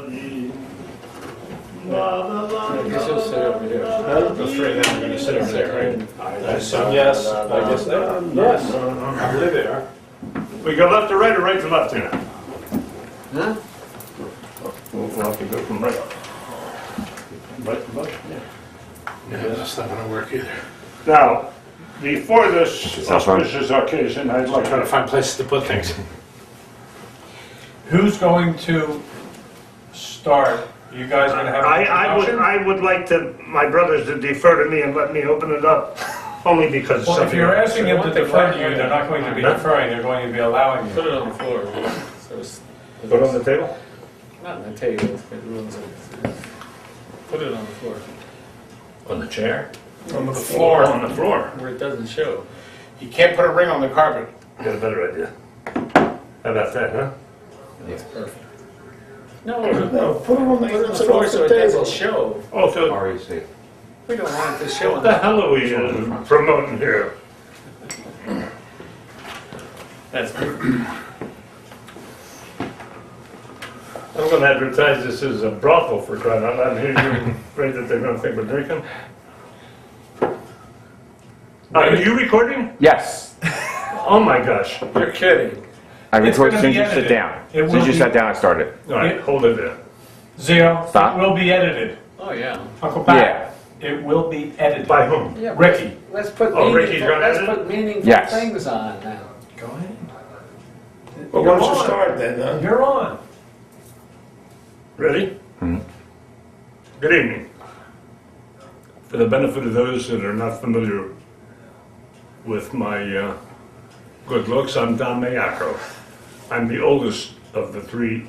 I guess you'll sit over here. The three of them are going to sit over there, right? So Yes, I guess yes. They're there. We go left to right or right to left here? Huh? We'll have to go from right. Right to left, yeah. Yeah, that's not gonna work either. Now, before this auspicious occasion, I'd I'm like trying to to... find places to put things. Who's going to start? You guys gonna have an introduction? I would like to, my brothers to defer to me and let me open it up, only because it's Well, if something... you're asking them to want the defer to card. you, they're not going to be deferring, they're going to be allowing Put you. it on the floor. So it's, Put it on the table? not on the table, but put it on the floor. On the chair? On the floor. On the floor. Where it doesn't show. You can't put a ring on the carpet. Got a better idea. How about that, huh? That's perfect. No, Put it on put it on the floor so it doesn't show. Oh, so REC. We don't want it to show. what the hell are we promoting here? That's perfect. I'm gonna advertise this as a brothel for crying out loud, and here you're afraid that they're gonna think we're drinking? Are you recording? Yes. Oh my gosh. You're kidding. I It's record gonna as soon as be you sit edited. down. It As soon as will you be- sat down, I started. All right, hold it there. Zio, Stop. it will be edited. Oh, yeah. Uncle Pat, it will be edited. By whom? Yeah, Ricky. Let's put Oh, Ricky's meaningful, gonna let's edit it? put meaningful Yes. things on now. Go ahead. Well, You're why don't you on. start then, huh? You're on. Ready? Mhm. Good evening. For the benefit of those that are not familiar with my good looks, I'm Don Maiocco. I'm the oldest of the three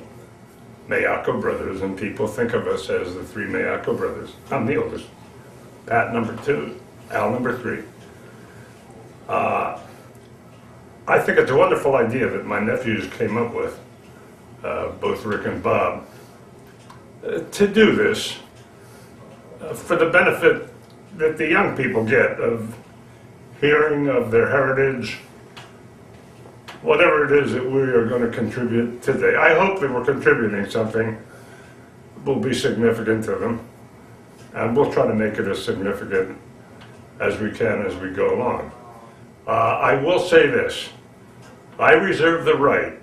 Maiocco brothers, and people think of us as the three Maiocco brothers. I'm the oldest. Pat number 2, Al number 3. I think it's a wonderful idea that my nephews came up with, both Rick and Bob, to do this for the benefit that the young people get of hearing of their heritage, whatever it is that we are going to contribute today. I hope that we're contributing something will be significant to them, and we'll try to make it as significant as we can as we go along. I will say this, I reserve the right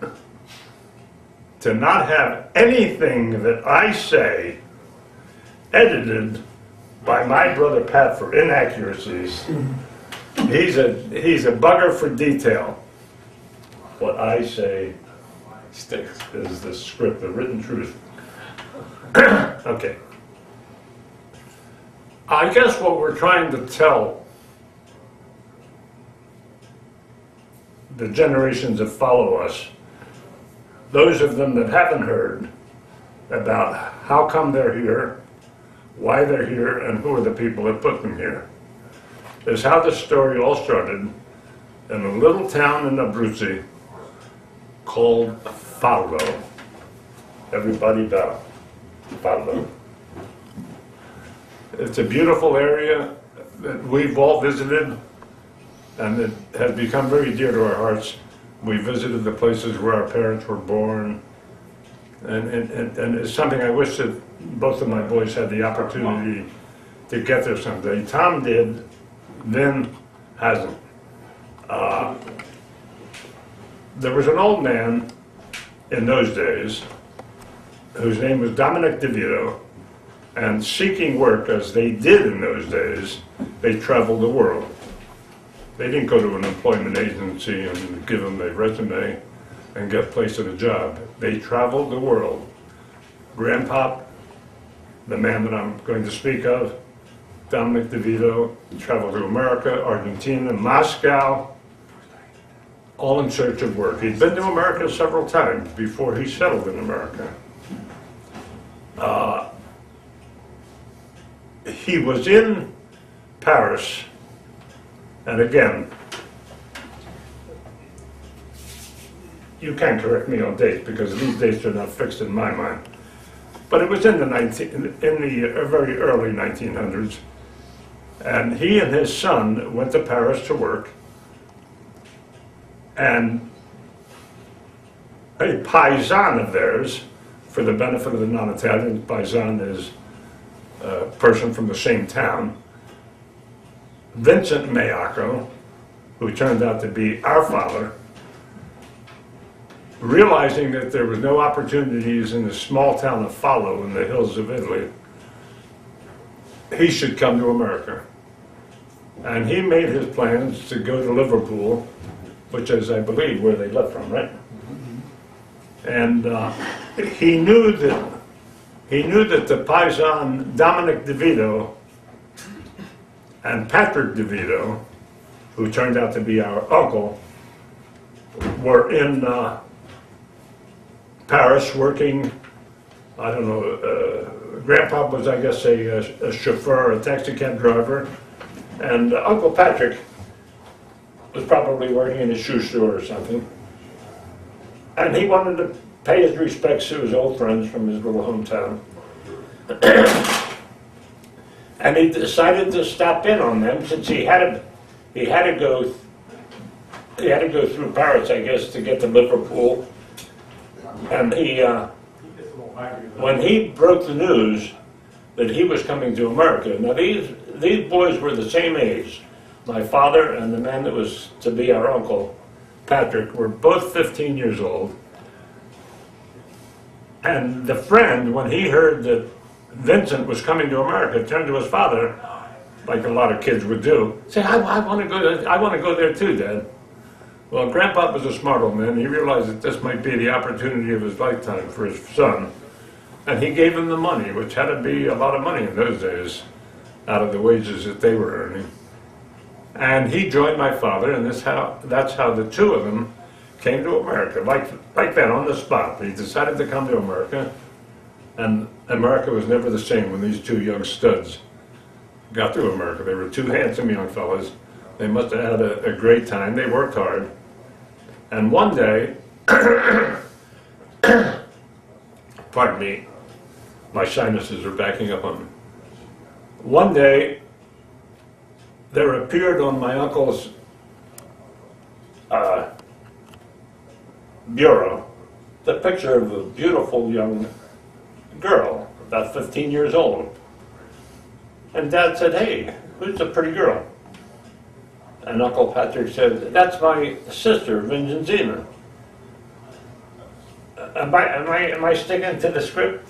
to not have anything that I say edited by my brother Pat for inaccuracies. He's a bugger for detail. What I say Sticks. is the script, the written truth. Okay. I guess what we're trying to tell the generations that follow us, those of them that haven't heard about how come they're here, why they're here, and who are the people that put them here, is how the story all started in a little town in Abruzzi called Fallo. Everybody bow. Fallo. It's a beautiful area that we've all visited, and it has become very dear to our hearts. We visited the places where our parents were born, and it's something I wish that both of my boys had the opportunity to get there someday. Tom did, Vin hasn't. There was an old man in those days whose name was Dominic DeVito, and seeking work as they did in those days, they traveled the world. They didn't go to an employment agency and give them a resume and get placed at a job. They traveled the world. Grandpa, the man that I'm going to speak of, Dominic DeVito, traveled to America, Argentina, Moscow, all in search of work. He'd been to America several times before he settled in America. He was in Paris, and again, you can correct me on dates because these dates are not fixed in my mind. But it was in the very early 1900s, and he and his son went to Paris to work, and a paisan of theirs for the benefit of the non-Italians, paisan is a person from the same town. Vincent Maiocco, who turned out to be our father, realizing that there was no opportunities in the small town of Follow in the hills of Italy, he should come to America. And he made his plans to go to Liverpool, which is, I believe, where they left from, right? And he knew that the paisan Dominic DeVito and Patrick DeVito, who turned out to be our uncle, were in Paris working. I don't know. Grandpa was, I guess, a chauffeur, a taxi cab driver, and Uncle Patrick was probably working in a shoe store or something. And he wanted to pay his respects to his old friends from his little hometown. And he decided to stop in on them since he had to go through Paris, I guess, to get to Liverpool. And when he broke the news that he was coming to America, now these boys were the same age. My father and the man that was to be our uncle, Patrick, were both 15 years old. And the friend, when he heard that Vincent was coming to America, turned to his father, like a lot of kids would do, say, I want to go there too, Dad. Well, Grandpa was a smart old man. He realized that this might be the opportunity of his lifetime for his son. And he gave him the money, which had to be a lot of money in those days, out of the wages that they were earning. And he joined my father, and that's how the two of them came to America, like that, on the spot. He decided to come to America, and America was never the same when these two young studs got to America. They were two handsome young fellas. They must have had a great time. They worked hard. And one day, pardon me, my sinuses are backing up on me. One day, there appeared on my uncle's bureau the picture of a beautiful young girl, about 15 years old. And Dad said, "Hey, who's the pretty girl?" And Uncle Patrick said, "That's my sister, Vincentina." Am I sticking to the script?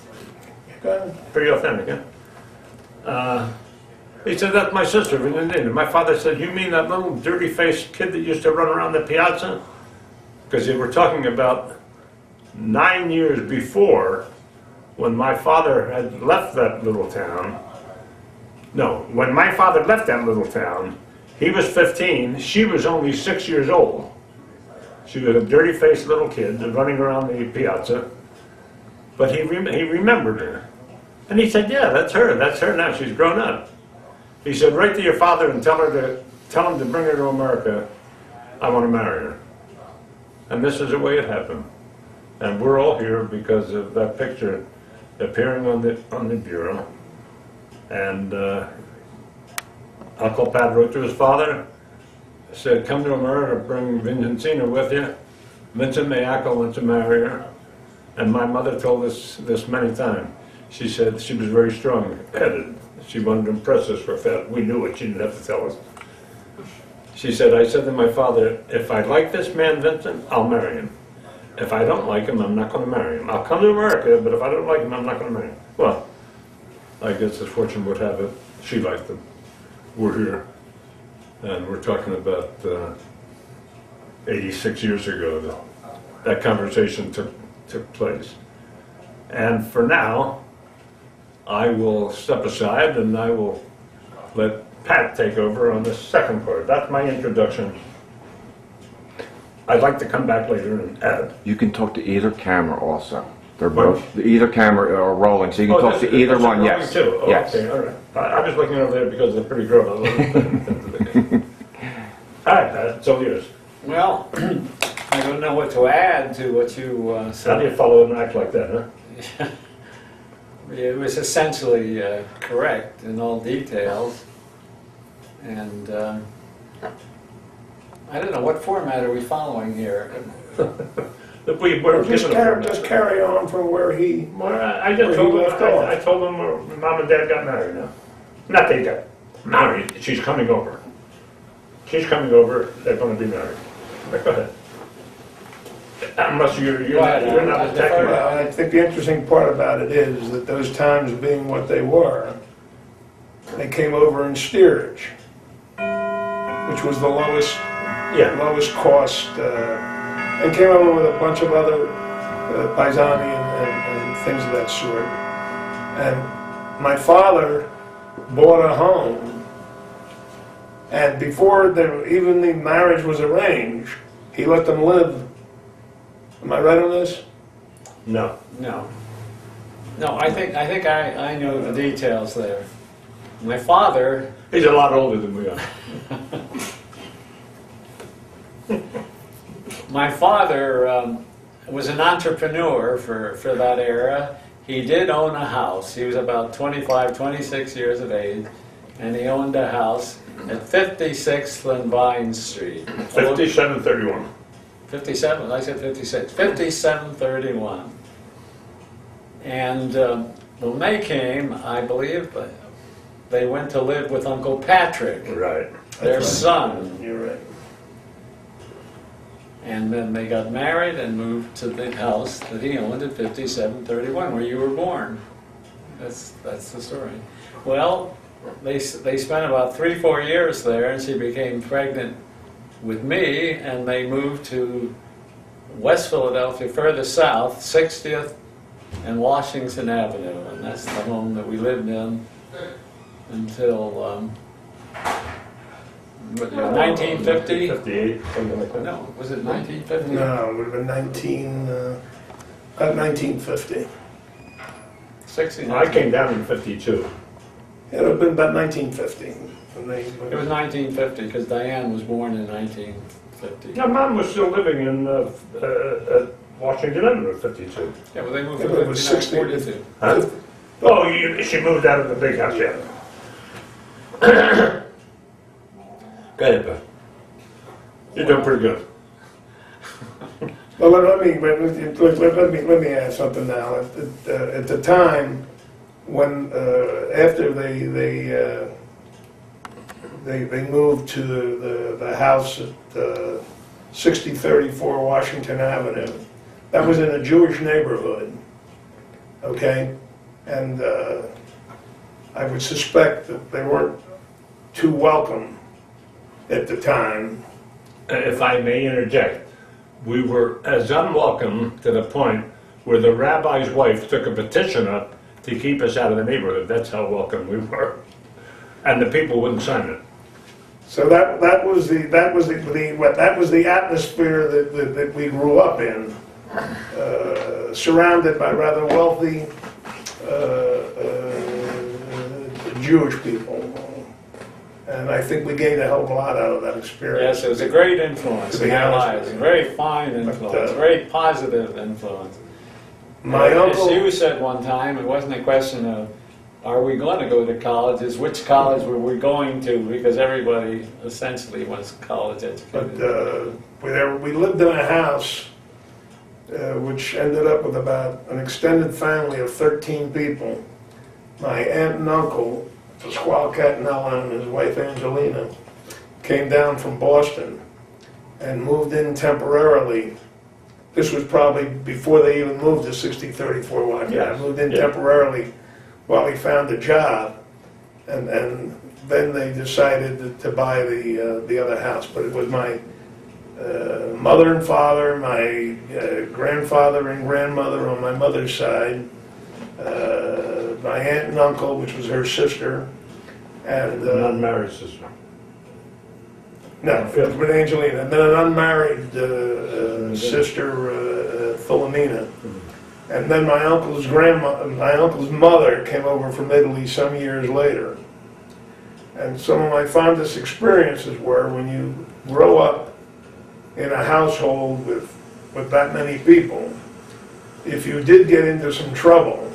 Pretty authentic, huh? He said, "That's my sister, Vincentina." My father said, "You mean that little dirty-faced kid that used to run around the piazza?" Because they were talking about 9 years before, when my father had left that little town. No, when my father left that little town, he was 15, she was only 6 years old. She was a dirty-faced little kid running around the piazza, but he remembered her. And he said, "Yeah, that's her now, she's grown up." He said, "Write to your father and tell him to bring her to America. I want to marry her." And this is the way it happened. And we're all here because of that picture appearing on the bureau. And Uncle Pat wrote to his father, said, "Come to America, bring Vincentina with you. Vincent Maiocco wants to marry her." And my mother told us this many times. She said she was very strong-headed. She wanted to impress us for a fact. We knew it, she didn't have to tell us. She said, "I said to my father, if I like this man, Vincent, I'll marry him. If I don't like him, I'm not going to marry him. I'll come to America, but if I don't like him, I'm not going to marry him." Well, I guess as fortune would have it, she liked him. We're here, and we're talking about 86 years ago that conversation took place. And for now, I will step aside and I will let Pat take over on the second part. That's my introduction. I'd like to come back later and add. You can talk to either camera also. They're both, either camera are rolling, so you can talk to either one, yes. Too. Oh, yes. Okay, all right. I was looking over there because of the pretty girl. All right, Pat, it's all yours. Well, I don't know what to add to what you How do said. you follow an act like that, huh? It was essentially correct in all details. And I don't know, what format are we following here? that we were Just given carry, a just carry on from where he, Well, I just Where told he them, left off. I told them mom and dad got married now. Not they got married, she's coming over. She's coming over, they're gonna be married. But go ahead. Unless you're Go ahead, not I'll attacking defer. me. well, I think the interesting part about it is that those times being what they were, they came over in steerage, which was the lowest Yeah, lowest cost, and came over with a bunch of other paisani and things of that sort. And my father bought a home, and before even the marriage was arranged, he let them live. Am I right on this? no. No. No, I think I know the details there. My father, He's a lot older than we are. my father was an entrepreneur for that era. He did own a house. He was about 25, 26 years of age, and he owned a house at 56th and Vine Street. 5731. 57, I said 56, 5731. And when they came, I believe they went to live with Uncle Patrick, Right. their That's right. son. You're right. And then they got married and moved to the house that he owned at 5731, where you were born. That's the story. Well, they spent about 3-4 years there, and she became pregnant with me, and they moved to West Philadelphia, further south, 60th and Washington Avenue, and that's the home that we lived in until 1950? 58, something like that. No, was it 1950? No, it would have been about 1950. 60. I came down in 52. It would have been about 1950. When they, It was 1950 because Diane was born in 1950. Yeah, Mom was still living in Washington Avenue, 52. Yeah, well, they moved It to was 59, 42. Huh? Oh, she moved out of the big house, yeah. Go ahead, Beth. You're doing pretty good. well, let me add something now. At the time, when after they moved to the house at 6034 Washington Avenue, that was in a Jewish neighborhood, okay? And I would suspect that they weren't too welcome at the time. If I may interject, we were as unwelcome to the point where the rabbi's wife took a petition up to keep us out of the neighborhood. That's how welcome we were. And the people wouldn't sign it. So that was the atmosphere that we grew up in, surrounded by rather wealthy Jewish people, and I think we gained a hell of a lot out of that experience. Yes, it was a great influence To be in our honest lives, with a you. very fine influence, But, very positive influence. My As uncle, you said one time, it wasn't a question of, are we going to go to college, it's which college were we going to, because everybody essentially was college but educated. we lived in a house which ended up with about an extended family of 13 people. My aunt and uncle, Pasquale Catanella and his wife Angelina, came down from Boston and moved in temporarily. This was probably before they even moved to 6034 Washington. Yes, Moved in yeah. temporarily while he found a job, and then they decided to buy the other house. But it was my mother and father, my grandfather and grandmother on my mother's side, my aunt and uncle, which was her sister, and Unmarried sister. no, it was with Angelina, and then an unmarried sister, Philomena. And then my uncle's mother came over from Italy some years later. And some of my fondest experiences were when you grow up in a household with that many people, if you did get into some trouble,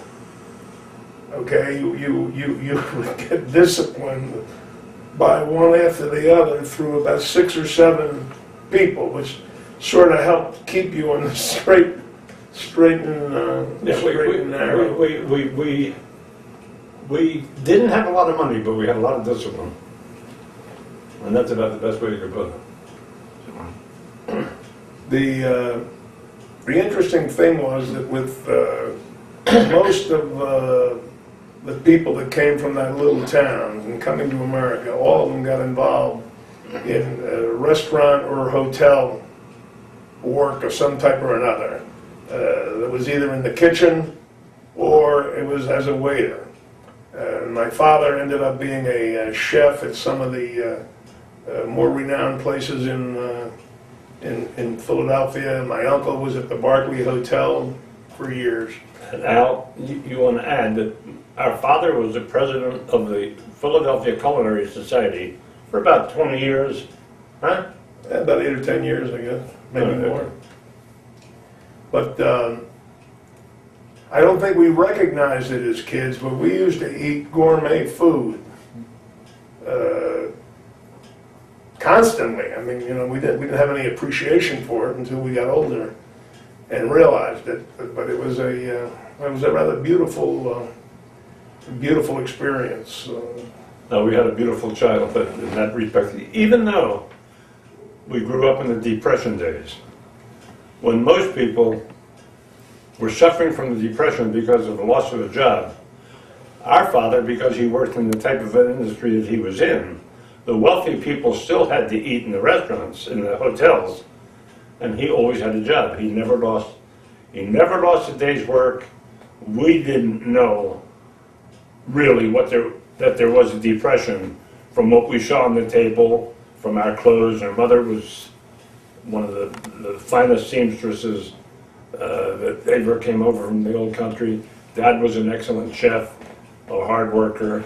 okay, you would get disciplined by one after the other through about 6 or 7 people, which sort of help keep you on the straight and narrow. We didn't have a lot of money, but we had a lot of discipline. And that's about the best way you could put it. The interesting thing was that with most of the people that came from that little town and coming to America, all of them got involved in a restaurant or hotel work of some type or another. It was either in the kitchen or it was as a waiter. My father ended up being a chef at some of the more renowned places in Philadelphia. My uncle was at the Barclay Hotel for years. And Al, you want to add that our father was the president of the Philadelphia Culinary Society for about 20 years, huh? About 8 or 10 years, I guess, maybe more. But I don't think we recognized it as kids, but we used to eat gourmet food constantly. I mean, you know, we didn't have any appreciation for it until we got older and realized it. But it was a rather beautiful experience. No, we had a beautiful childhood in that respect. Even though we grew up in the Depression days, when most people were suffering from the Depression because of the loss of a job, our father, because he worked in the type of industry that he was in, the wealthy people still had to eat in the restaurants, in the hotels, and he always had a job. He never lost a day's work. We didn't know really that there was a depression from what we saw on the table, from our clothes. Our mother was one of the finest seamstresses that ever came over from the old country. Dad was an excellent chef, a hard worker.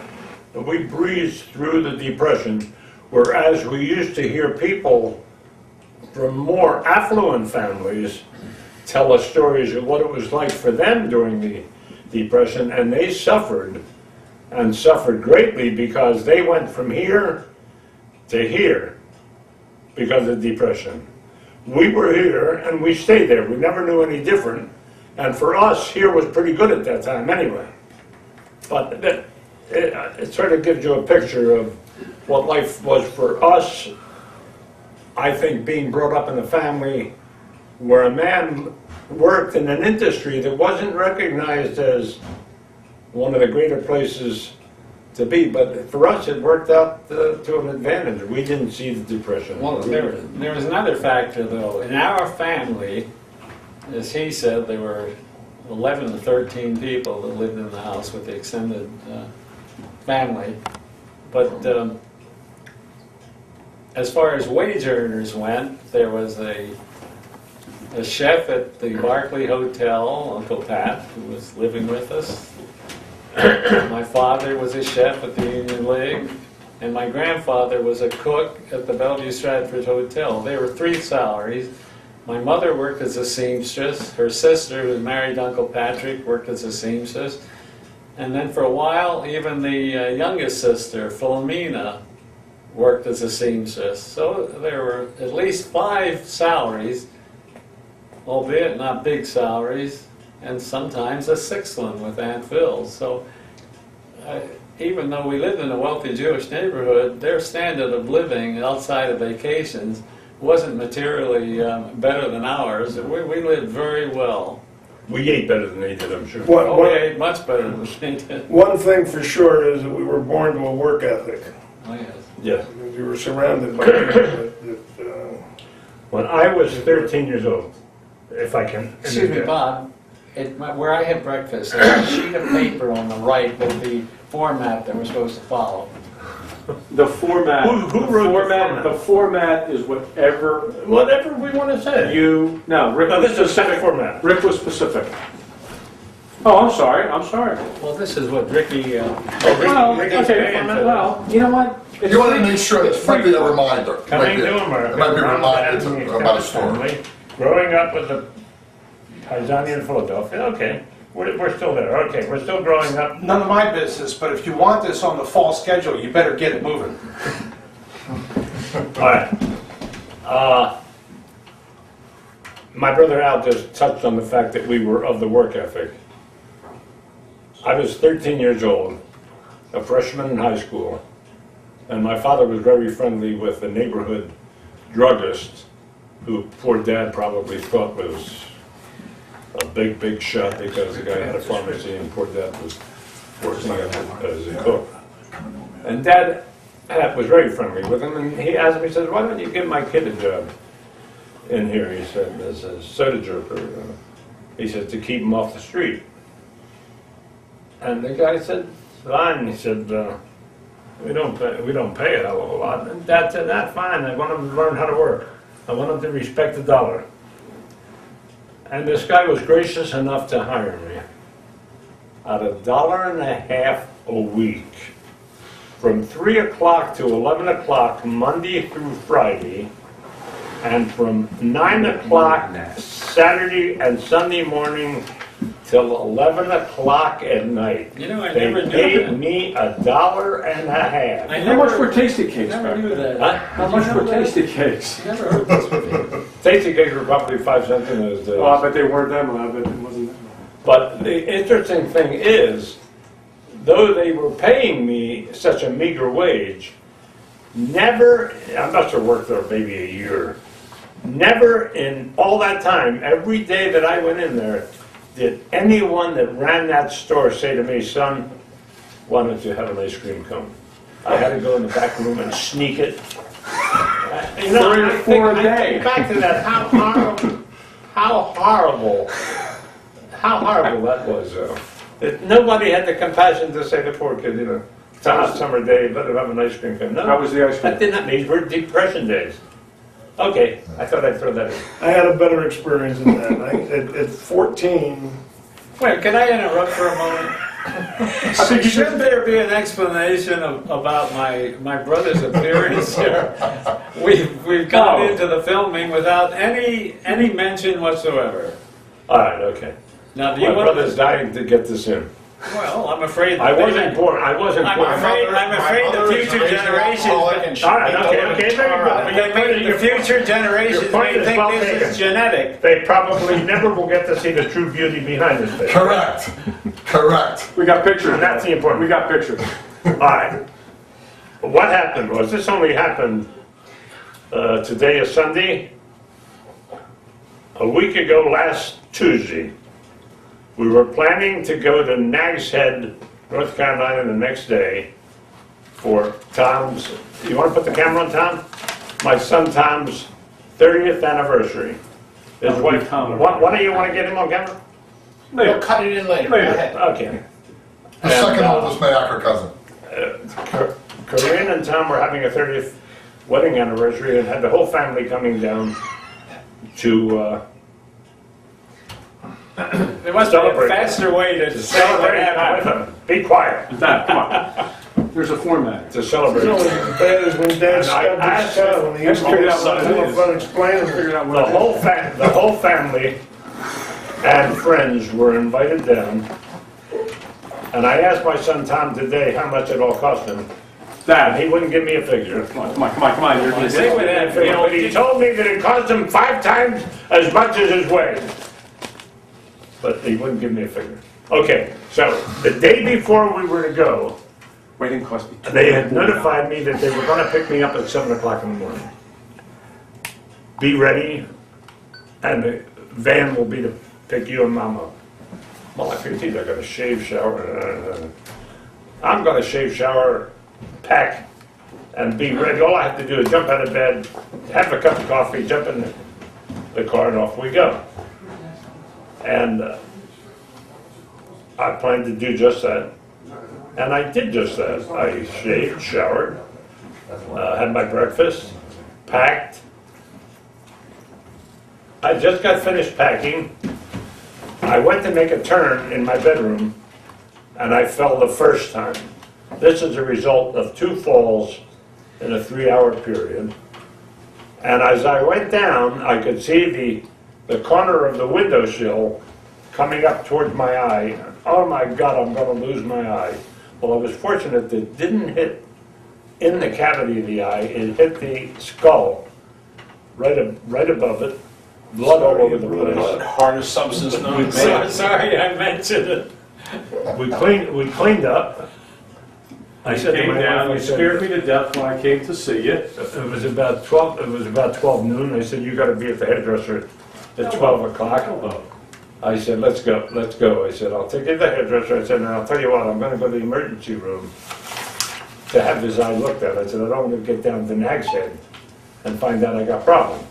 And we breezed through the Depression, whereas we used to hear people from more affluent families tell us stories of what it was like for them during the Depression, and they suffered, and suffered greatly, because they went from here to here because of the Depression. We were here and we stayed there. We never knew any different, and for us, here was pretty good at that time anyway. But it sort of gives you a picture of what life was for us. I think being brought up in a family where a man worked in an industry that wasn't recognized as one of the greater places to be, but for us it worked out to an advantage. We didn't see the Depression. Well, there was another factor though. In our family, as he said, there were 11 to 13 people that lived in the house with the extended family. But as far as wage earners went, there was a chef at the Barclay Hotel, Uncle Pat, who was living with us. My father was a chef at the Union League, and my grandfather was a cook at the Bellevue Stratford Hotel. There were 3 salaries. My mother worked as a seamstress. Her sister, who was married to Uncle Patrick, worked as a seamstress. And then for a while, even the youngest sister, Philomena, worked as a seamstress. So there were at least 5 salaries, albeit not big salaries, and sometimes a 6th one with Aunt Phil. So even though we lived in a wealthy Jewish neighborhood, their standard of living outside of vacations wasn't materially better than ours. We lived very well. We ate better than they did, I'm sure. We ate much better than they did. One thing for sure is that we were born to a work ethic. Oh, yes. Yeah. We were surrounded by people that When I was 13 years old, if I can... Excuse me, Bob. Where I had breakfast, there's a sheet of paper on the right with the format that we're supposed to follow. The format. Who wrote the format? The format is whatever Whatever we want to say. you. No, Rick. No, was this is a specific format. Rick was specific. Oh, I'm sorry. Well, this is what Ricky... Well, okay. Well, you know what? You want to make sure this might be a reminder. Coming to America, It might be a reminder Anthony about a story. family, growing up with a Paisani in Philadelphia. Okay, we're still there. Okay, we're still growing up. None of my business, but if you want this on the fall schedule, you better get it moving. All right. my brother Al just touched on the fact that we were of the work ethic. I was 13 years old, a freshman in high school, and my father was very friendly with the neighborhood druggist, who poor dad probably thought was a big shot because the guy had a pharmacy and poor dad was working as a cook. And dad was very friendly with him, and he asked me, he says, why don't you give my kid a job in here? He said, as a soda jerker. He said, to keep him off the street. And the guy said, fine. He said, we don't pay a hell of a lot. And Dad said, that's fine. I want him to learn how to work. I want him to respect the dollar. And this guy was gracious enough to hire me at $1.50 a week, from 3 o'clock to 11 o'clock Monday through Friday, and from 9 o'clock Saturday and Sunday morning till 11 o'clock at night. You know, I They never knew paid that. me $1.50. I How much never- were tasty cakes Never back knew then? that. Huh? How much were tasty cakes? Never heard this before. Tasty cakes were probably 5 cents in those days. Oh, I bet they weren't that much, I bet it wasn't that much. But the interesting thing is, though they were paying me such a meager wage, never, I must have worked there maybe a year, never in all that time, every day that I went in there, did anyone that ran that store say to me, son, why don't you have an ice cream cone? I had to go in the back room and sneak it. You know, 3 or 4 a I day. think back to that, how horrible that was, though. That nobody had the compassion to say to the poor kid, you know, it's a hot summer day, let him have an ice cream cone. No, How was the ice cream? that did not, these were depression days. Okay, I thought I'd throw that in. I had a better experience than that. At 14, Wait, can I interrupt for a moment? Should there be an explanation about my brother's appearance here? We've gone Oh. into the filming without any mention whatsoever. All right, okay. Now, do you My want? brother's dying to get this in. Well, I'm afraid. I wasn't born I'm afraid the future generations. All right, okay, very good. The future generations Your point may is think well this taken. is genetic. They probably never will get to see the true beauty behind this thing. Correct. Correct. We got pictures. And that's the important. We got pictures. All right. What happened was, this only happened, today is Sunday. A week ago, last Tuesday, we were planning to go to Nags Head, North Carolina the next day for Tom's, you want to put the camera on Tom? My son Tom's 30th anniversary. His wife, Tom. why do you want to get him on camera? We'll cut it in later. Go ahead. Okay. The second oldest Maiocco cousin. Corinne and Tom were having a 30th wedding anniversary and had the whole family coming down to There must be a Celebrate. faster way to say what celebrate happened. with them. Be quiet. Dad, come on. There's a format. To celebrate. it's only as bad as when Dad And I stabbed his asked son when he used to figured get out what it something is. fun explaining. Figure out The what whole family and friends were invited down. And I asked my son Tom today how much it all cost him. And Dad, he wouldn't give me a figure. come on, come on, come on, come on. You're Say what happened. But he told me that it cost him 5 times as much as his way. But he wouldn't give me a figure. Okay, so the day before we were to go, Waiting cost me. they had notified me that they were gonna pick me up at 7 o'clock in the morning. Be ready, and the van will be to pick you and Mom up. Well, I figured, geez, I gotta shave, shower, I'm gonna shave, shower, pack, and be ready. All I have to do is jump out of bed, have a cup of coffee, jump in the car, and off we go. And I planned to do just that. And I did just that. I shaved, showered, had my breakfast, packed. I just got finished packing. I went to make a turn in my bedroom, and I fell the first time. This is a result of 2 falls in a 3-hour period. And as I went down, I could see the corner of the window sill coming up towards my eye. Oh my God, I'm going to lose my eye. Well, I was fortunate that it didn't hit in the cavity of the eye. It hit the skull right above it. blood all over the place. Hardest substance known to man. Sorry, I mentioned it. We cleaned up. I said to Came my down, wife, you I said, scared me to death when I came to see you. it was about 12 noon. I said, you gotta be at the hairdresser at 12 o'clock. I said, let's go. I said, I'll take you to the hairdresser. I said, and I'll tell you what, I'm gonna go to the emergency room to have his eye looked at. I said, I don't want to get down to Nag's Head and find out I got problem.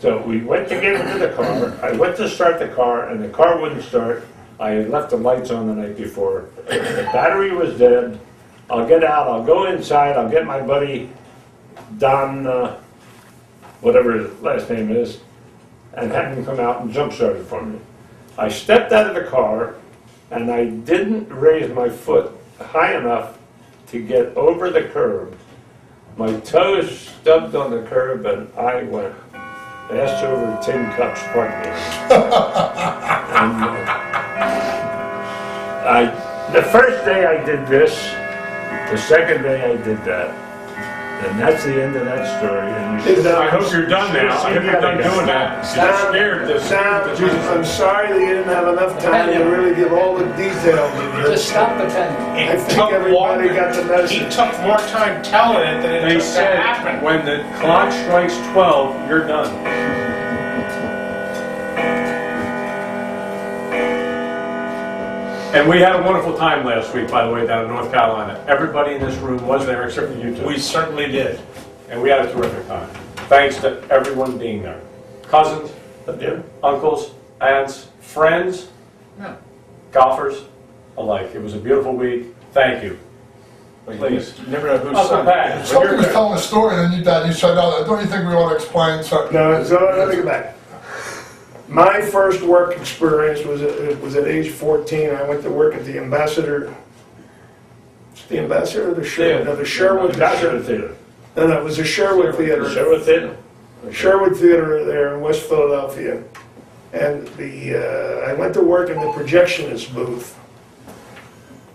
So we went to get into the car. I went to start the car, and the car wouldn't start. I had left the lights on the night before. The battery was dead. I'll get out, I'll go inside, I'll get my buddy Don, whatever his last name is, and have him come out and jump start it for me. I stepped out of the car, and I didn't raise my foot high enough to get over the curb. My toes stubbed on the curb, and I went ass over tin cups, pardon me. And the first day I did this, the second day I did that. And that's the end of that story. And you should I hope you're done now. I hope you're done doing that. You're scared this. I'm sorry that you didn't have enough time to really give all the details of this. Just stop the pen. I think everybody got the He message. took more time telling it than it They took to said, happen. when the clock strikes 12, you're done. And we had a wonderful time last week, by the way, down in North Carolina. Everybody in this room was there, except for you two. We certainly did. And we had a terrific time. Thanks to everyone being there. Cousins, uncles, aunts, friends, golfers alike. It was a beautiful week. Thank you. Please. You never know whose Uncle son. Pat. Somebody was telling a story, and then you said, oh, don't you think we ought to explain something? No, so let me go back. My first work experience was at age 14. I went to work at the Ambassador. It's the Ambassador or the Sherwood? No, the Sherwood. Ambassador Theater. No, it was the Sherwood Theater. Sherwood Theater. Sherwood Theater there in West Philadelphia. And I went to work in the projectionist booth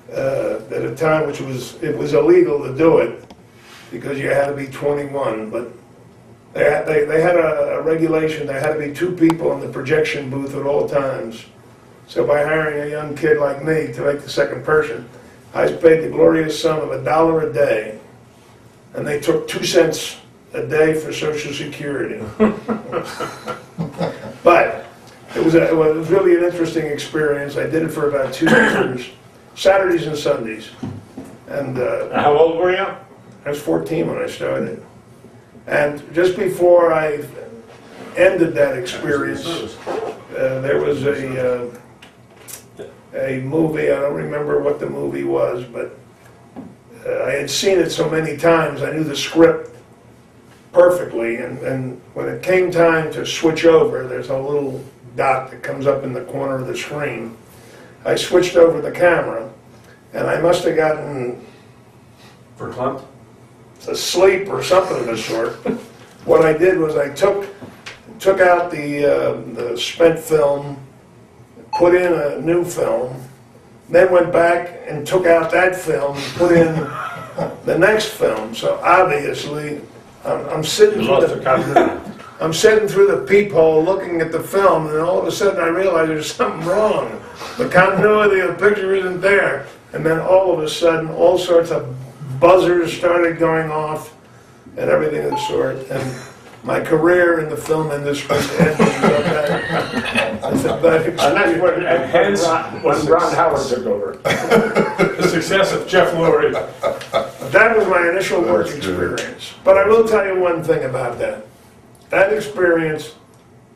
at a time which it was illegal to do it because you had to be 21. But they had a regulation. There had to be 2 people in the projection booth at all times. So by hiring a young kid like me to make the second person, I was paid the glorious sum of $1 a day. And they took 2 cents a day for Social Security. But it was really an interesting experience. I did it for about 2 years, Saturdays and Sundays. And How old were you? I was 14 when I started. And just before I ended that experience, there was a movie, I don't remember what the movie was, but I had seen it so many times, I knew the script perfectly, and when it came time to switch over, there's a little dot that comes up in the corner of the screen. I switched over the camera, and I must have gotten Verklempt? asleep or something of the sort. What I did was I took out the spent film, put in a new film, then went back and took out that film and put in the next film. So obviously, I'm sitting through the peephole looking at the film, and all of a sudden I realize there's something wrong. The continuity of the picture isn't there. And then all of a sudden, all sorts of buzzers started going off and everything of the sort. And my career in the film industry ended. That's a bad experience. And that's when Ron Howard took over. The success of Jeff Lurie. That was my initial work experience. But I will tell you one thing about that. That experience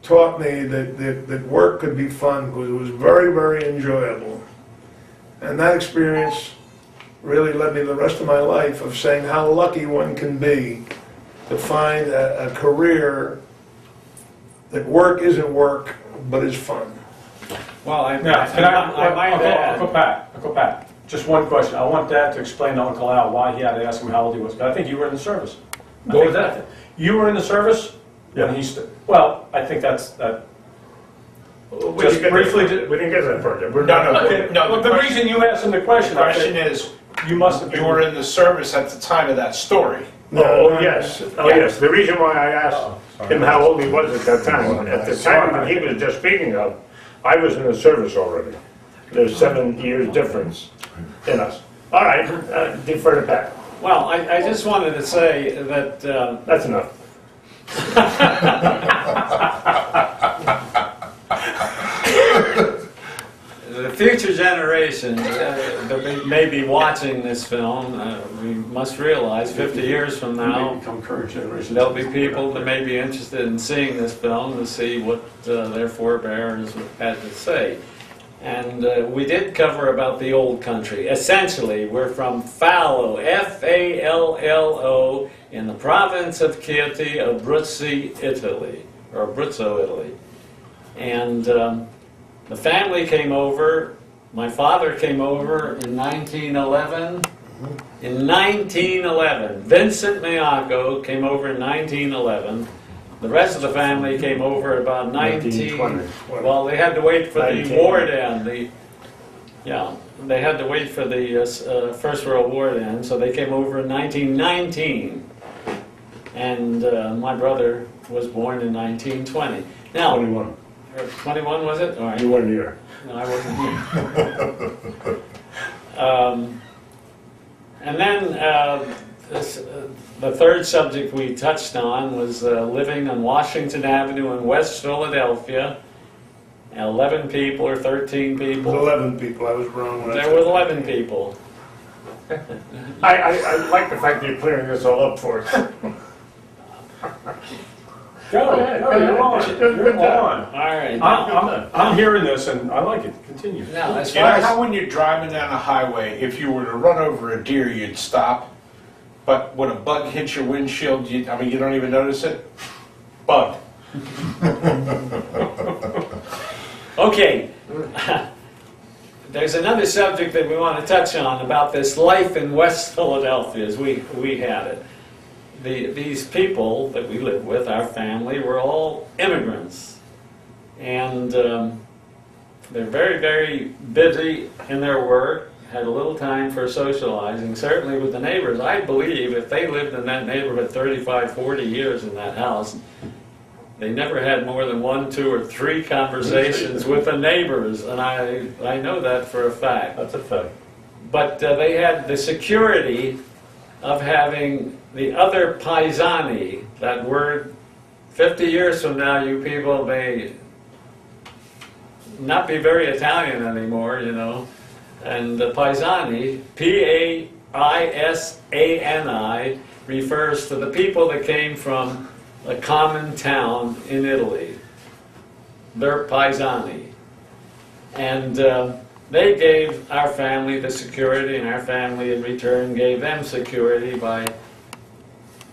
taught me that work could be fun because it was very, very enjoyable. And that experience really led me the rest of my life of saying how lucky one can be to find a career that work isn't work, but is fun. Well, I Now, might add. Uncle Pat, just one question. I want Dad to explain to Uncle Al why he had to ask him how old he was. 'Cause I think you were in the service. What was that? You were in the service? Yeah. Well, I think that's that. Just briefly, We didn't get that far yet. We're No, done. no, no. Well, the reason you asked him the question, The question is, you must have been. you were in the service at the time of that story. Oh, yes. Oh, yes. The reason why I asked him how old he was at that time. At the time that he was just speaking of, I was in the service already. There's 7 years difference in us. All right, defer to Pat. Well, I just wanted to say that That's enough. the future generations that may be watching this film, we must realize 50 years from now, Become current generation. there'll be people that may be interested in seeing this film to see what their forebears had to say. And we did cover about the old country. Essentially, we're from Fallo, F-A-L-L-O, in the province of Chieti, Abruzzo, Italy, or Abruzzo, Italy. And the family came over. My father came over in 1911. In 1911, Vincent Maiocco came over in 1911. The rest of the family came over about 1920. Well, they had to wait for the war to end. They had to wait for the First World War to end, so they came over in 1919. And my brother was born in 1920. Now, 21. 21 was it? All right. You weren't here. No, I wasn't here. And then the third subject we touched on was living on Washington Avenue in West Philadelphia. 11 people or 13 It was people. 11 people, I was wrong when I There said were that. 11 people. I like the fact that you're clearing this all up for us. Go, you're on. You're on. All right. Now, I'm hearing this and I like it. Continue. now as You far know as how when you're driving down a highway, if you were to run over a deer, you'd stop, but when a bug hits your windshield, you don't even notice it? Bug. okay, there's another subject that we want to touch on about this life in West Philadelphia as we had it. These people that we live with, our family, were all immigrants. And they're very, very busy in their work, had a little time for socializing, certainly with the neighbors. I believe if they lived in that neighborhood 35, 40 years in that house, they never had more than 1, 2, or 3 conversations with the neighbors, and I know that for a fact. That's a fact. But they had the security of having the other paesani, that word. 50 years from now, you people may not be very Italian anymore, you know. And the paesani, P-A-I-S-A-N-I, refers to the people that came from a common town in Italy. They're paesani. And they gave our family the security, and our family in return gave them security by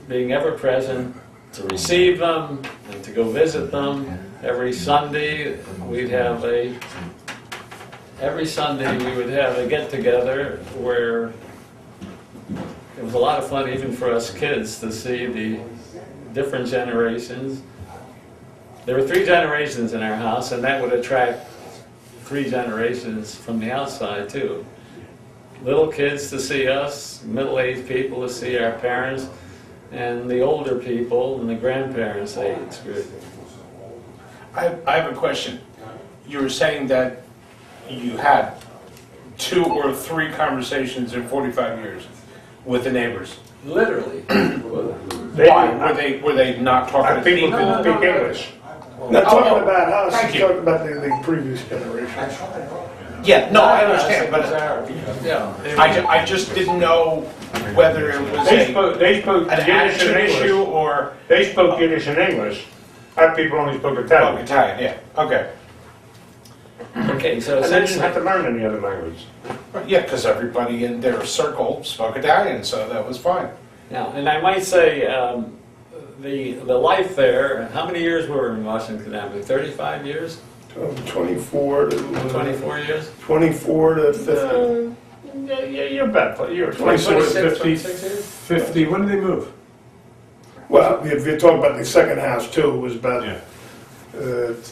being ever present to receive them and to go visit them. Every Sunday we would have a get-together where it was a lot of fun even for us kids to see the different generations. There were 3 generations in our house, and that would attract 3 generations from the outside too. Little kids to see us, middle-aged people to see our parents, and the older people and the grandparents' age group. I have a question. You were saying that you had 2 or 3 conversations in 45 years with the neighbors. Literally. Why? Were they not talking to People people? couldn't speak English. Not talking about us, Thank he's you. talking about the previous generation. Yeah, no, I understand, but Yeah. I just didn't know whether it was They spoke an Yiddish and attitude issue English. or They spoke Yiddish and English. Our people only spoke Italian. Italian, yeah, okay. Okay, so And they didn't have essentially, to learn any other language. Yeah, because everybody in their circle spoke Italian, so that was fine. now, and I might say, the life there, how many years were we in Washington Avenue? 35 years? 24 to 24 years? 24 to 50. You're bad. You're 26, 50. 26 years? 50, when did they move? Well, if you talk about the second house too, it was about Yeah.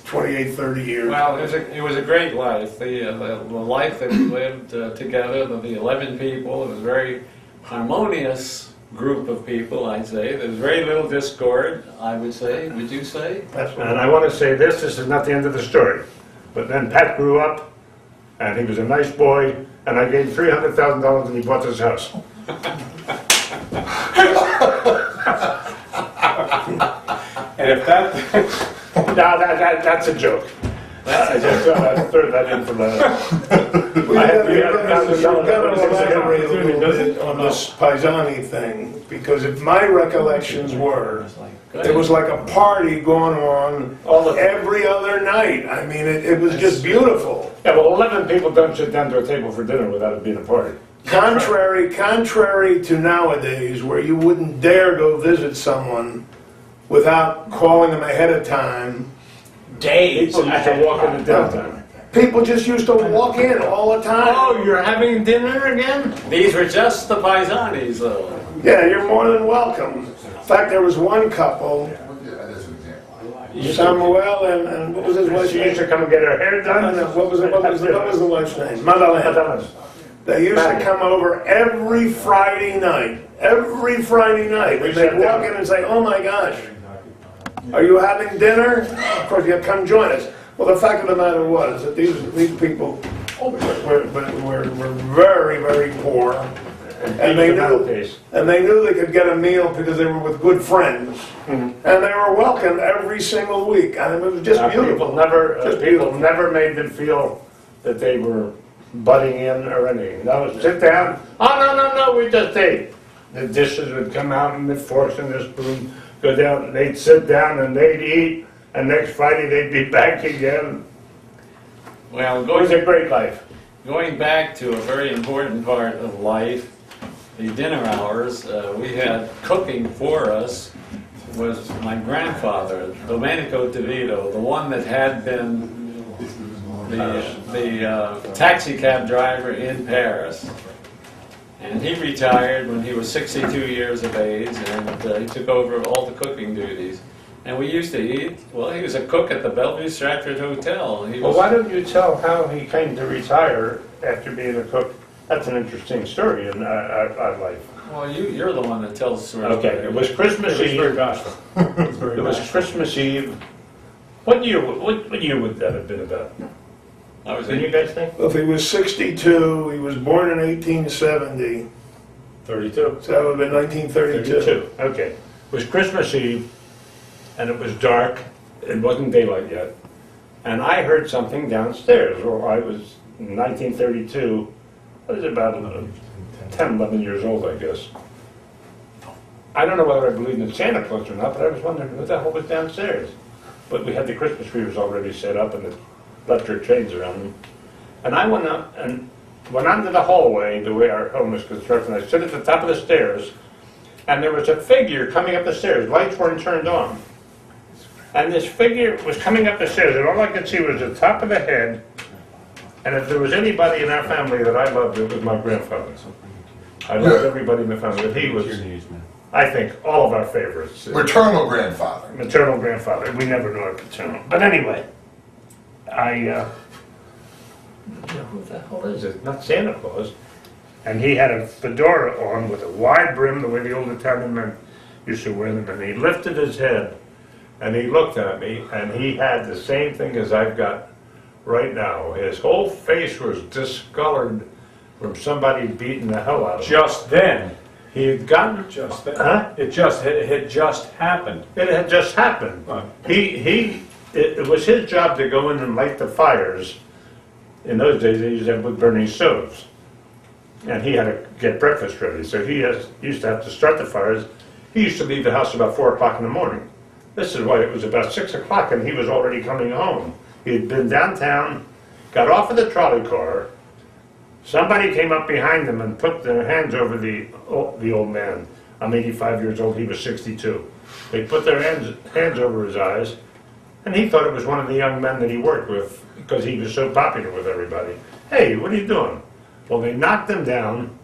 28, 30 years. Well, it was a great life. The life that we lived together, the 11 people, it was very harmonious group of people, I'd say. There's very little discord, I would say. Would you say? That's what And I want to say this is not the end of the story. But then Pat grew up, and he was a nice boy, and I gave him $300,000 and he bought this house. And if that, No, that's a joke. I just threw that in for the... I had $300,000 on this Paisani thing, because if my recollections were, it was like a party going on every other night. I mean, it was just beautiful. Yeah, well, 11 people don't sit down to a table for dinner without it being a party. Contrary to nowadays, where you wouldn't dare go visit someone without calling them ahead of time. Days. People used to walk in the downtown. People just used to walk in all the time. Oh, you're having dinner again? These were just the Paisanis, though. Yeah, you're more than welcome. In fact, there was one couple, Samuel and what was his wife's She name? used to come and get her hair done. What was the wife's name? Madeleine. They used to come over every Friday night. Every Friday night. And they'd walk in and say, "Oh my gosh, are you having dinner?" Of course, you'd come join us. Well, the fact of the matter was that these people were very, very poor. And they knew they could get a meal because they were with good friends. And they were welcomed every single week. I mean, it was just beautiful. People never made them feel that they were butting in or anything. No, sit down. Oh, no, we just ate. The dishes would come out and the forks and the spoon go down. And they'd sit down and they'd eat. And next Friday they'd be back again. Well, It was a great life. going back to a very important part of life, the dinner hours, we had cooking for us was my grandfather, Domenico DeVito, the one that had been the taxi cab driver in Paris. And he retired when he was 62 years of age, and he took over all the cooking duties. And we used to eat, well, he was a cook at the Bellevue Stratford Hotel. Well, why don't you tell how he came to retire after being a cook? That's an interesting story in our life. Well, you're the one that tells the story. Okay, it was Christmas Eve. It was Christmas Eve. What year would that have been about? I was Can you guys think? Well, if he was 62, he was born in 1870, 32. so that would have been 1932. Okay. It was Christmas Eve, and it was dark. It wasn't daylight yet. And I heard something downstairs. Well, I was in 1932. I was about 10, 11 years old, I guess. I don't know whether I believed in Santa Claus or not, but I was wondering what the hell was downstairs. But we had the Christmas tree was already set up and the electric chains around them. And I went up and went onto the hallway, the way our home was constructed. I stood at the top of the stairs, and there was a figure coming up the stairs. Lights weren't turned on. And this figure was coming up the stairs, and all I could see was the top of the head. And if there was anybody in our family that I loved, it was my grandfather. I loved everybody in the family, but he was, I think, all of our favorites. Maternal grandfather. Maternal grandfather. We never knew our paternal. But anyway, who the hell is it? Not Santa Claus. And he had a fedora on with a wide brim, the way the old Italian men used to wear them. And he lifted his head, and he looked at me, and he had the same thing as I've got right now. His whole face was discolored from somebody beating the hell out of him. just then, He had gotten... just then, Huh? it had just happened. It had just happened. It was his job to go in and light the fires. In those days, they used to have wood-burning stoves. And he had to get breakfast ready, so he used to have to start the fires. He used to leave the house about 4 o'clock in the morning. This is why it was about 6 o'clock, and he was already coming home. He had been downtown, got off of the trolley car. Somebody came up behind them and put their hands over the old man. I'm 85 years old, he was 62. They put their hands over his eyes, and he thought it was one of the young men that he worked with because he was so popular with everybody. Hey, what are you doing? Well, they knocked him down.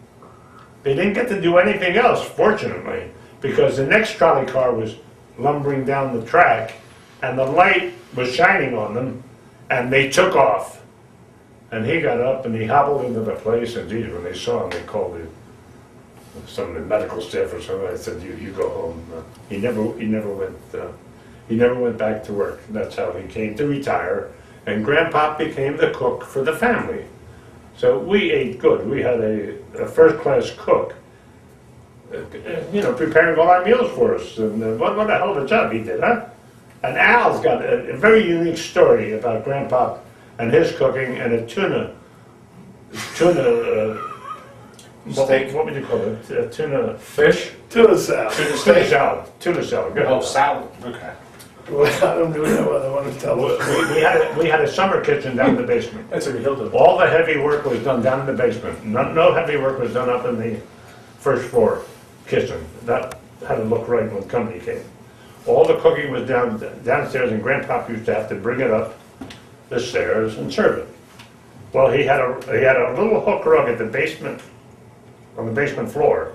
They didn't get to do anything else, fortunately, because the next trolley car was lumbering down the track, and the light was shining on them, and they took off. And he got up and he hobbled into the place, and geez, when they saw him, they called some of the medical staff or something. I said, you go home. He never went back to work. That's how he came to retire. And Grandpa became the cook for the family. So we ate good. We had a first-class cook, preparing all our meals for us. And what a hell of a job he did, huh? And Al's got a very unique story about Grandpa and his cooking and a tuna steak. What would you call it? Tuna fish? Tuna salad. Tuna salad. Tuna salad. Good. Oh, salad, okay. Well, I don't really know what I want to tell us. We had a summer kitchen down in the basement. That's what Hilda. All the heavy work was done down in the basement. No heavy work was done up in the first floor kitchen. That had to look right when company came. All the cooking was downstairs, and Grandpa used to have to bring it up the stairs and serve it. Well, he had a little hook rug at the basement, on the basement floor,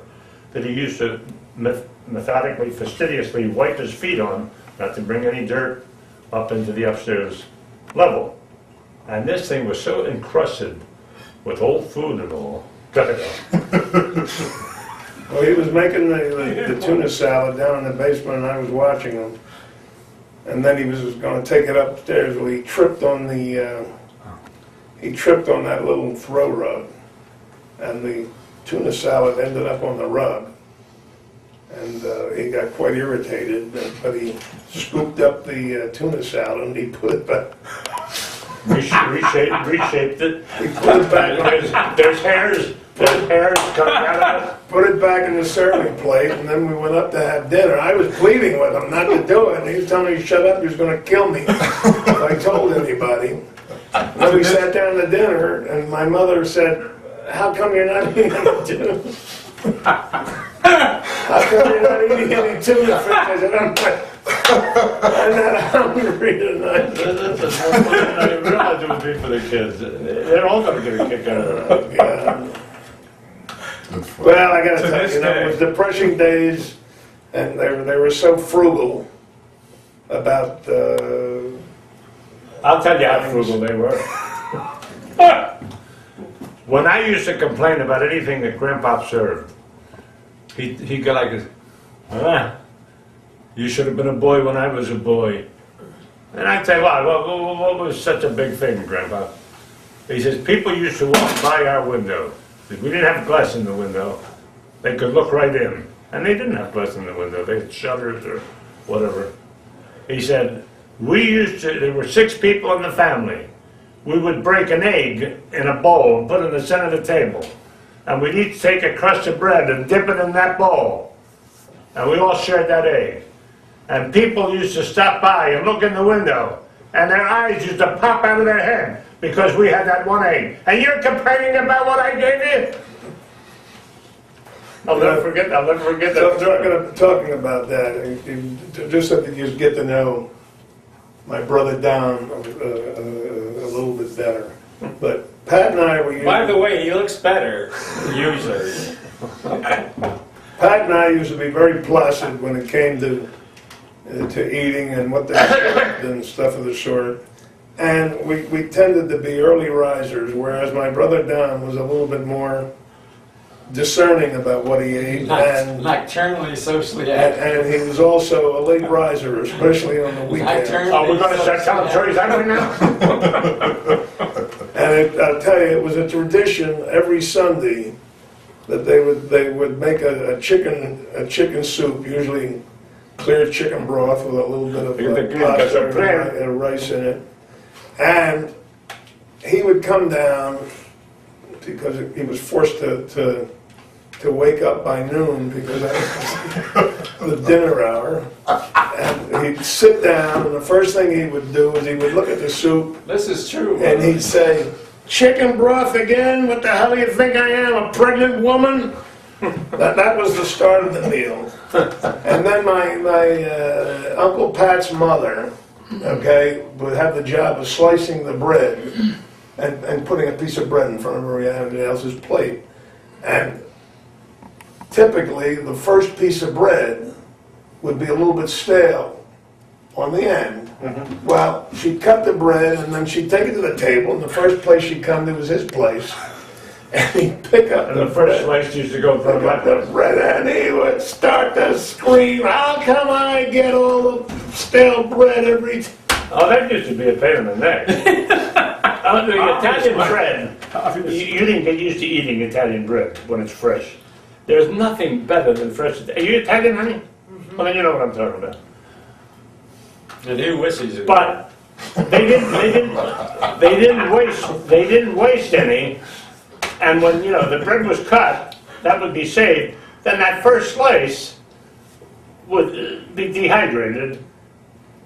that he used to methodically, fastidiously wipe his feet on, not to bring any dirt up into the upstairs level. And this thing was so encrusted with old food and all. Cut it out. Well, he was making the tuna salad down in the basement, and I was watching him. And then he was going to take it upstairs. Well, he tripped on that little throw rug, and the tuna salad ended up on the rug. And he got quite irritated, but he scooped up the tuna salad and he put it back. Reshaped it. He put it back. There's hairs coming out of it. Put it back in the serving plate, and then we went up to have dinner. I was pleading with him not to do it, and he was telling me to shut up, he was going to kill me if I told anybody. Then we sat down to dinner, and my mother said, "How come you're not eating any tuna? How come you're not eating any tuna fish?" I said, I'm not hungry tonight. I didn't realize it would be for the kids. They're all going to get a kick out of it. Yeah. Well, I got to tell you, it was depressing days, and they were so frugal about. I'll tell you how frugal they were. When I used to complain about anything that Grandpa served, he'd go like this, you should have been a boy when I was a boy. And I'd say, what was such a big thing, Grandpa? He says, people used to walk by our window. We didn't have glass in the window. They could look right in. And they didn't have glass in the window. They had shutters or whatever. He said, there were 6 people in the family. We would break an egg in a bowl and put it in the center of the table. And we'd each take a crust of bread and dip it in that bowl. And we all shared that egg. And people used to stop by and look in the window, and their eyes used to pop out of their head because we had that one egg. And you're complaining about what I gave you? I'll never forget that. Talking about that, just so that you get to know my brother Don a little bit better. But Pat and I were. By the way, he looks better, usually. Pat and I used to be very placid when it came to eating and what they ate and stuff of the sort. And we tended to be early risers, whereas my brother Don was a little bit more discerning about what he ate. And Nocturnally, socially active. And he was also a late riser, especially on the weekends. Oh, we're going to start telling stories that way now? And I'll tell you, it was a tradition every Sunday that they would make a chicken soup, usually clear chicken broth with a little bit of pasta and rice in it. And he would come down because he was forced to wake up by noon because of the dinner hour. And he'd sit down, and the first thing he would do is he would look at the soup. This is true. And he'd say, "Chicken broth again? What the hell do you think I am, a pregnant woman?" That was the start of the meal. And then my Uncle Pat's mother, would have the job of slicing the bread and putting a piece of bread in front of everybody else's plate. And typically, the first piece of bread would be a little bit stale on the end. Mm-hmm. Well, she'd cut the bread, and then she'd take it to the table, and the first place she'd come to was his place. and he'd pick up And the the first bread. slice used to go in front of my The place. bread, and he would start to scream, how come I get all the stale bread every time? Oh, that used to be a pain in the neck. The Italian bread, you didn't get used to eating Italian bread when it's fresh. There's nothing better than fresh. Are you Italian, honey? Well, then you know what I'm talking about. And he wishes it. But they didn't waste any. And when, you know, the bread was cut, that would be saved, then that first slice would be dehydrated,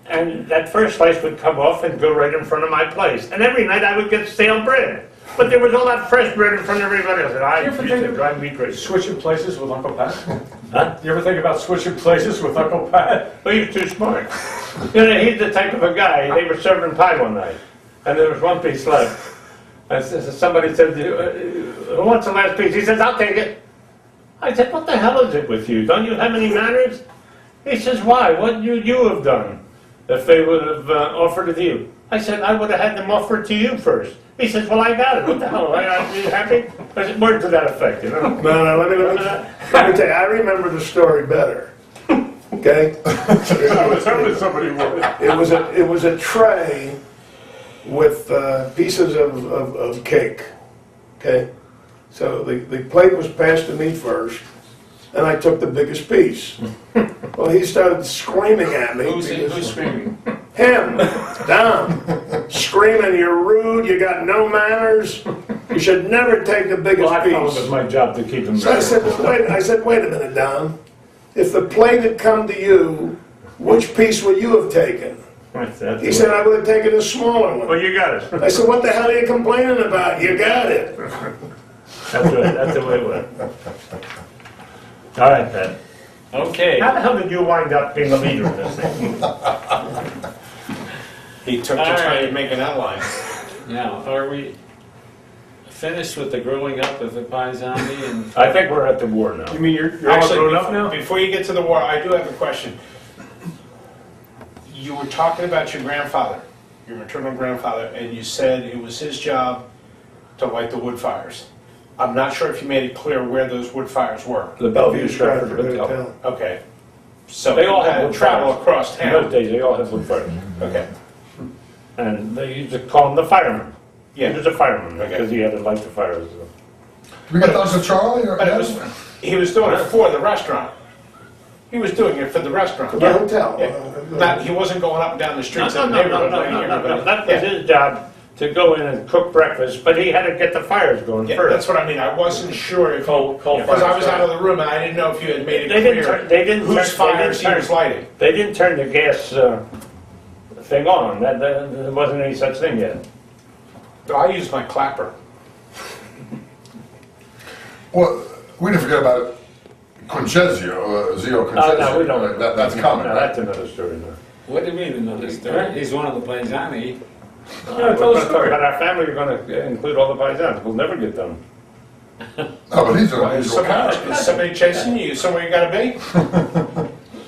and that first slice would come off and go right in front of my place. And every night I would get stale bread. But there was all that fresh bread in front of everybody else, and I used to drive me crazy. Switching places with Uncle Pat? Huh? You ever think about switching places with Uncle Pat? Well, he was too smart. You know, he's the type of a guy, they were serving pie one night, and there was one piece left. And somebody said, who wants the last piece? He says, I'll take it. I said, what the hell is it with you? Don't you have any manners? He says, why? What would you have done if they would have offered it to you? I said, I would have had them offer it to you first. He says, well, I got it. What the hell? Are you happy? I said, word to that effect, you know? No, let me tell you, I remember the story better. Okay? Tell me somebody would. It was a tray with pieces of cake. Okay? So the plate was passed to me first, and I took the biggest piece. Well, he started screaming at me. Who's screaming? Him, Don, screaming, you're rude, you got no manners, you should never take the biggest Well, I found it was piece. my job to keep them So I said, well, wait a minute, Don. If the plate had come to you, which piece would you have taken? He said, I would have taken a smaller well, one. you got it. I said, what the hell are you complaining about? You got it. That's the way it went. All right, Pat. Okay. How the hell did you wind up being the leader of this thing? He took the All time right. to make an outline. Now, are we finished with the growing up of the Paisani? And I think we're at the war now. You mean you're all Actually, grown up now? before you get to the war, I do have a question. You were talking about your grandfather, your maternal grandfather, and you said it was his job to light the wood fires. I'm not sure if you made it clear where those wood fires were. The Bellevue Stratford Hotel. Okay. So They all you had had wood to travel fires. across In those town. days, they all had wood fires. Okay. And they used to call him the fireman. Yeah. He was a fireman Okay. because he had to light the fires. Do we get Uncle Charlie or? But he was doing it for the restaurant. He was doing it for the restaurant. The hotel. Yeah. He wasn't going up and down the streets of the No. neighborhood lighting everybody. That was his job, to go in and cook breakfast, but he had to get the fires going Yeah, first. that's what I mean. I wasn't sure if, Coal because I was fires. out of the room and I didn't know if you had made it They didn't clear turn- they didn't turn- whose they fires didn't he was turn- lighting. They didn't turn the gas thing on. There wasn't any such thing yet. I used my clapper. Well, we didn't forget about Concezio, Zio No, Concezio. we don't. right? That's coming, No, right? that's another story. No. what do you mean another story? He's one of the Paisani. We're going to talk about our family. We're going to include all the paisans. We'll never get done. No, but he's an Is unusual character. somebody chasing you? Somewhere you gotta be?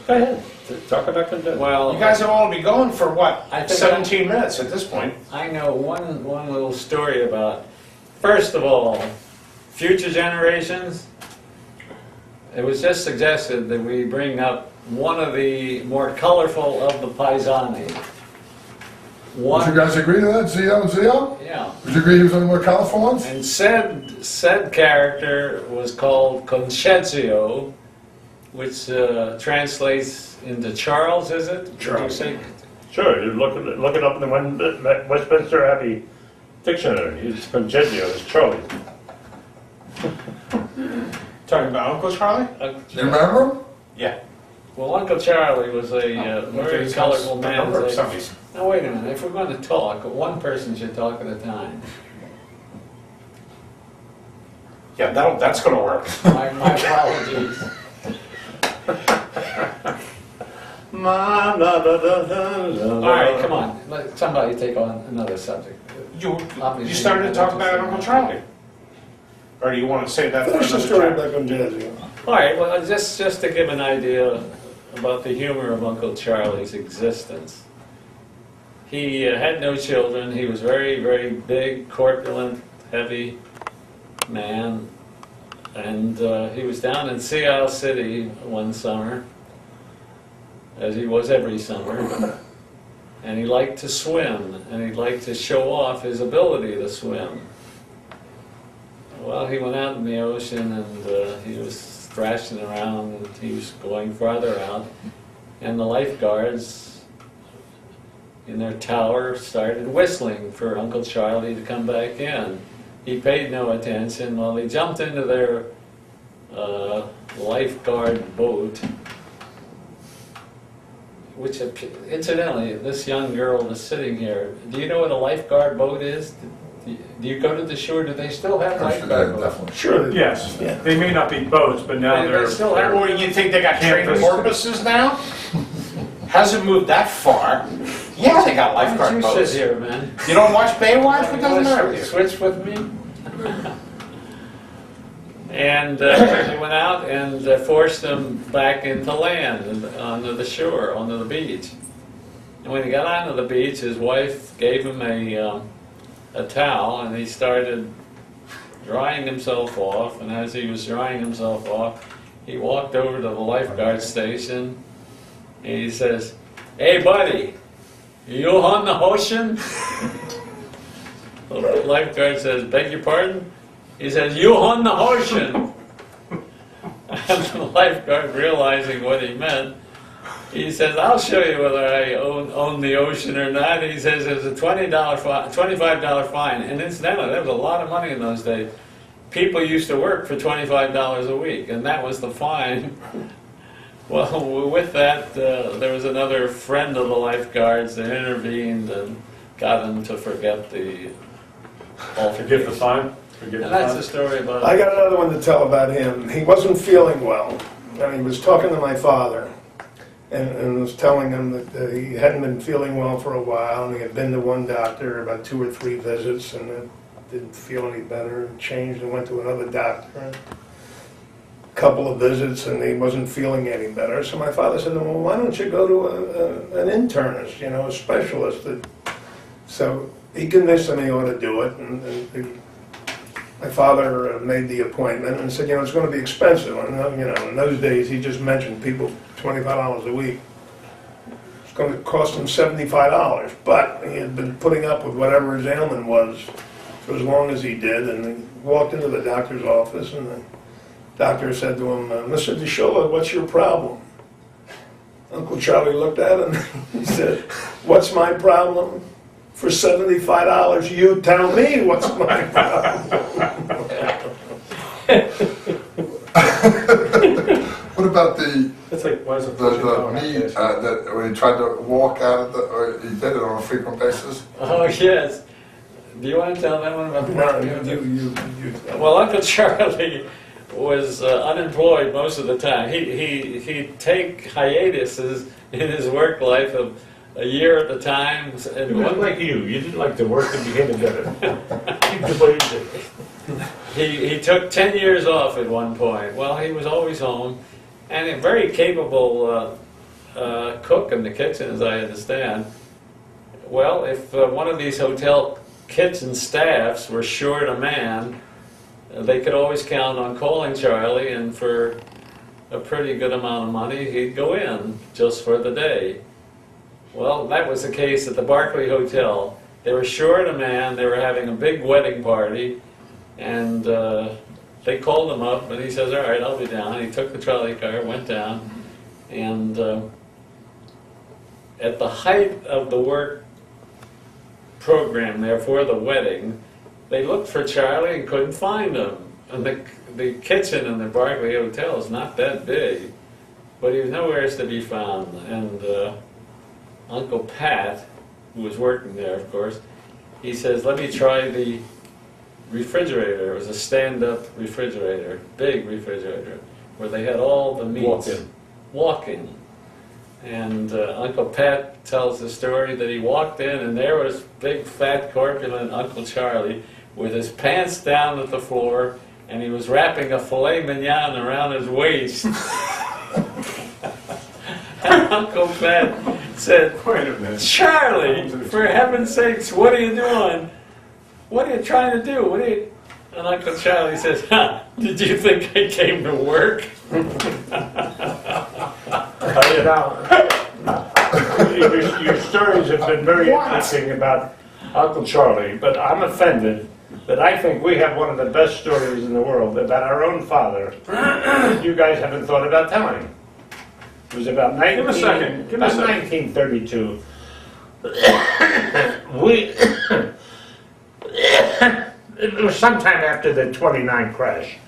Go ahead. Talk about content. Well, You guys have all been going for what, I think 17 minutes at this point? I know one little story about, first of all, future generations. It was just suggested that we bring up one of the more colorful of the Paisani. Would you guys agree to that, Zio? Yeah. Would you agree he was one of the more colorful ones? And said character was called Concezio, which translates into Charles, is it? Charles. Would you say? Sure, you look it up in the Westminster Abbey dictionary. It's Concezio, it's Charlie. Talking about Uncle Charlie? You remember him? Yeah. Well, Uncle Charlie was a very colorful A man. number of somebody's. Now, wait a minute. If we're going to talk, one person should talk at a time. Yeah, that's gonna work. My apologies. All right, come on. Let somebody take on another subject. You started to talk about Uncle Charlie. Or do you want to say that for Finish the another story time? back on Jazzy. All right, well, just to give an idea about the humor of Uncle Charlie's existence. He had no children. He was very, very big, corpulent, heavy, man, and he was down in Sea Isle City one summer, as he was every summer, and he liked to swim, and he liked to show off his ability to swim. Well, he went out in the ocean, and he was thrashing around, and he was going farther out, and the lifeguards in their tower started whistling for Uncle Charlie to come back in. He paid no attention. Well, he jumped into their lifeguard boat, which incidentally, this young girl is sitting here. Do you know what a lifeguard boat is? Do you go to the shore? Do they still have lifeguard boats? Definitely. Sure. Yes, Yeah. they may not be boats, but now They they're... still have Or you think they got training Campus. porpoises now? Hasn't moved that far. Yeah, they got Why don't lifeguard you boats. sit here, man? You don't watch Baywatch? What You doesn't wanna matter with you? switch with me? And they went out and forced him back into land, onto the shore, onto the beach. And when he got onto the beach, his wife gave him a towel, and he started drying himself off. And as he was drying himself off, he walked over to the lifeguard station, and he says, "Hey, buddy, you on the ocean?" The lifeguard says, "Beg your pardon?" He says, "You on the ocean?" And the lifeguard, realizing what he meant, he says, "I'll show you whether I own the ocean or not." He says there's a $25 fine. And incidentally, that was a lot of money in those days. People used to work for $25 a week, and that was the fine. Well, with that, there was another friend of the lifeguards that intervened and got him to forget the Forgive the fine? Forgive the And that's fine? the story about I got another one to tell about him. He wasn't feeling well, and he was talking to my father, and was telling him that he hadn't been feeling well for a while, and he had been to one doctor, about 2 or 3 visits, and it didn't feel any better, and changed and went to another doctor. A couple of visits, and he wasn't feeling any better. So my father said, "Well, why don't you go to an internist, a specialist?" So he convinced him he ought to do it, and my father made the appointment and said, "It's going to be expensive." And, in those days, he just mentioned people $25 a week. It's going to cost him $75, but he had been putting up with whatever his ailment was for as long as he did, and he walked into the doctor's office, and the doctor said to him, "Mr. DeShola, what's your problem?" Uncle Charlie looked at him and he said, "What's my problem? For $75, you tell me what's my problem." What about the It's like, why is it knee that when he tried to walk out of or he did it on a frequent basis? Oh, yes. Do you want to tell that one about the No, park? you. Well, Uncle Charlie was unemployed most of the time. He'd take hiatuses in his work life of a year at a time. And Not like you didn't like to work and you hated better. You delayed it. he took 10 years off at one point. Well, he was always home, and a very capable cook in the kitchen, as I understand. Well, if one of these hotel kitchen staffs were short a man, they could always count on calling Charlie, and for a pretty good amount of money, he'd go in just for the day. Well, that was the case at the Barclay Hotel. They were short a man, they were having a big wedding party, and they called him up, and he says, "All right, I'll be down." He took the trolley car, went down, and at the height of the work program there for the wedding, they looked for Charlie and couldn't find him. And the kitchen in the Barclay Hotel is not that big, but he was nowhere to be found. And Uncle Pat, who was working there, of course, he says, "Let me try the refrigerator." It was a stand-up refrigerator, big refrigerator, where they had all the meats. Walk-in. And Uncle Pat tells the story that he walked in, and there was big, fat, corpulent Uncle Charlie with his pants down at the floor, and he was wrapping a filet mignon around his waist. And Uncle Pat said, Wait a minute. "Charlie, for heaven's sakes, what are you doing? What are you trying to do? And Uncle Charlie says, "Huh, did you think I came to work?" Your stories have been very interesting about Uncle Charlie, but I'm offended that I think we have one of the best stories in the world about our own father that you guys haven't thought about telling. It was about Give me a second. Give me a about second. 1932. It was sometime after the 29 crash,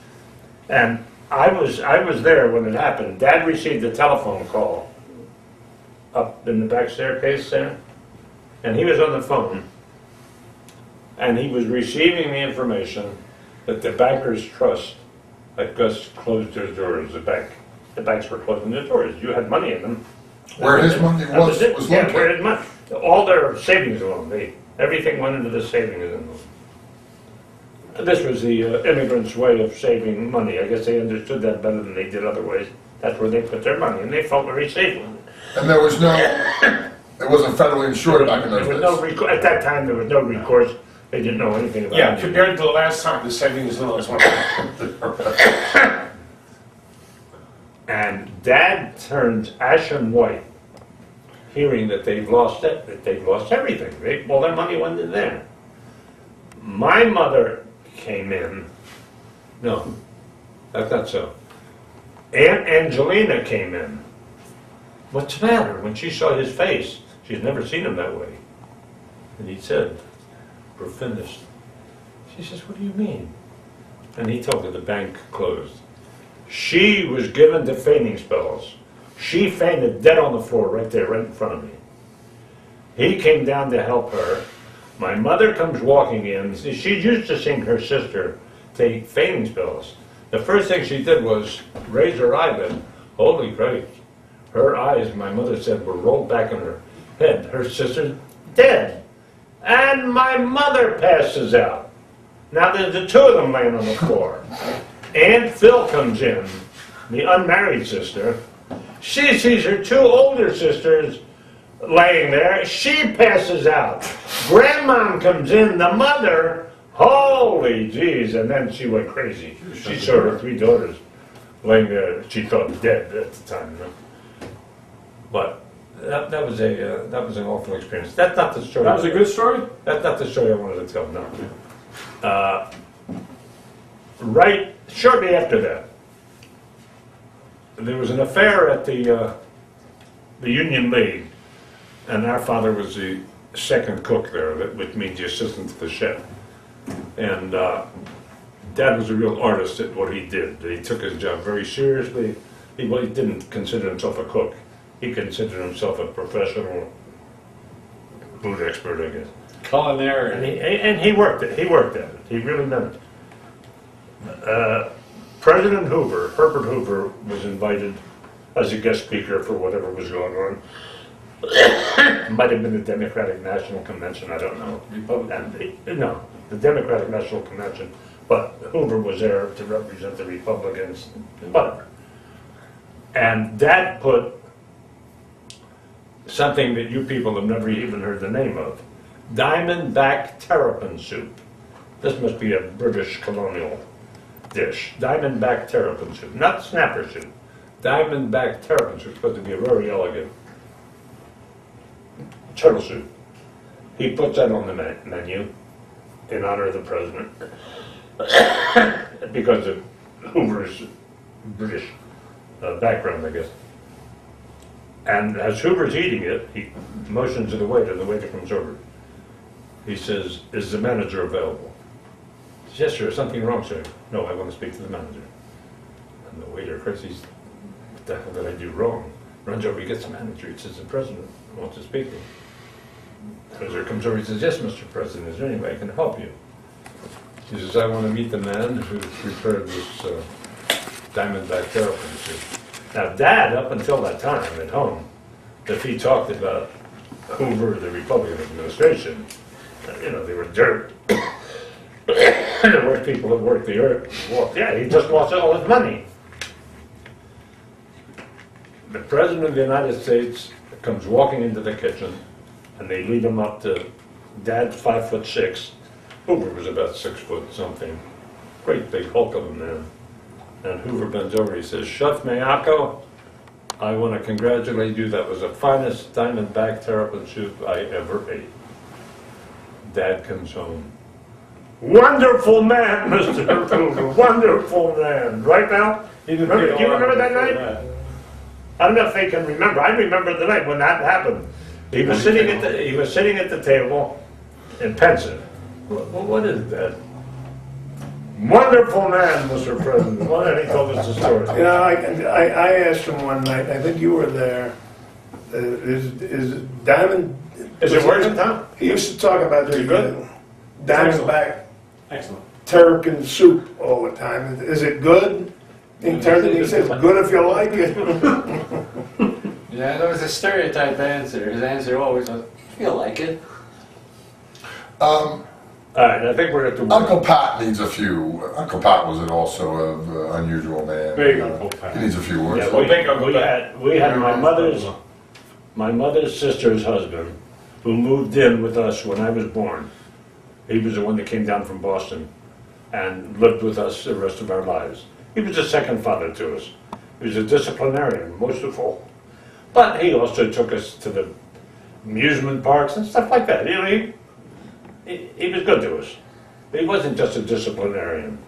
and I was there when it happened. Dad received a telephone call up in the back staircase there, and he was on the phone, and he was receiving the information that the Bankers Trust had just closed their doors. The banks were closing their doors. You had money in them. Where his money was Yeah, located. where his money, all their savings were on. Everything went into the savings in them. This was the immigrants' way of saving money. I guess they understood that better than they did other ways. That's where they put their money, and they felt very safe with it. And there was no, it wasn't federally insured back in those There was no days. at that time, there was no recourse. They didn't know anything about Yeah, it. compared to the last time, the savings loans went up. And Dad turned ashen white, hearing that they've lost it, that they've lost everything. All their money went in there. My mother came in. No, that's not so. Aunt Angelina came in. What's the matter? When she saw his face, she's never seen him that way. And he said, "We're finished." She says, "What do you mean?" And he told her the bank closed. She was given to fainting spells. She fainted dead on the floor right there, right in front of me. He came down to help her. My mother comes walking in. She used to sing her sister take fainting spells. The first thing she did was raise her eyelid. Holy Christ. Her eyes, my mother said, were rolled back in her head. Her sister's dead. And my mother passes out. Now there's the two of them laying on the floor. Aunt Phil comes in, the unmarried sister. She sees her two older sisters laying there. She passes out. Grandma comes in, the mother. Holy jeez, and then she went crazy. She saw her three daughters laying there. She thought dead at the time. You know? But that was an awful experience. That's not the story. That was a good story? That's not the story I wanted to tell. No. Right shortly after that, there was an affair at the Union League, and our father was the second cook there, which means the assistant to the chef. And Dad was a real artist at what he did. He took his job very seriously. He didn't consider himself a cook. He considered himself a professional food expert, I guess. Culinary. And he worked it. He worked at it. He really meant it. President Hoover, Herbert Hoover, was invited as a guest speaker for whatever was going on. Might have been the Democratic National Convention, I don't know. No, the Democratic National Convention, but Hoover was there to represent the Republicans, whatever. And Dad put something that you people have never even heard the name of, Diamondback terrapin soup. This must be a British colonial dish. Diamondback terrapin soup, not snapper soup. Diamondback terrapin soup is supposed to be a very elegant turtle soup. He puts that on the menu in honor of the president because of Hoover's British background, I guess. And as Hoover's eating it, he motions to the waiter comes over. He says, "Is the manager available?" He says, "Yes, sir, something wrong, sir." "No, I want to speak to the manager." And the waiter, of course, he's, "What the hell did I do wrong?" Runs over, he gets the manager, he says, "The president wants to speak to you." The manager comes over, he says, "Yes, Mr. President, is there any way I can help you?" He says, "I want to meet the man who prepared this Diamondback terrapin soup." Now, Dad, up until that time at home, if he talked about Hoover, the Republican administration, they were dirt. The worst people that worked the earth. Well, yeah, he just lost all his money. The President of the United States comes walking into the kitchen, and they lead him up to Dad's 5'6". Hoover was about 6 foot something. great big hulk of a man. And Hoover bends over, he says, Chef Maiocco, I want to congratulate you. That was the finest diamondback terrapin soup I ever ate. Dad comes home. Wonderful man, Mr. Hoover, wonderful man. Right now? Do you remember that night? I don't know if they can remember. I remember the night when that happened. He was sitting at the table and pensive. What is that? Wonderful man, Mr. President. Well, and he told us the story. You know, I asked him one night, I think you were there, is Diamond... Is it worse than Tom? He used to talk about the good? Diamondback Excellent. terrapin soup all the time. Is it good? He turned and he says, good if you like it. Yeah, that was a stereotype answer. His answer always was, I feel like it. All right, I think we're at the... Uncle Pat needs a few. Uncle Pat was also an unusual man. Big Uncle Pat. He needs a few words. Yeah, we had my mother's sister's husband, who moved in with us when I was born. He was the one that came down from Boston and lived with us the rest of our lives. He was a second father to us. He was a disciplinarian, most of all. But he also took us to the amusement parks and stuff like that. You know, he was good to us. He wasn't just a disciplinarian.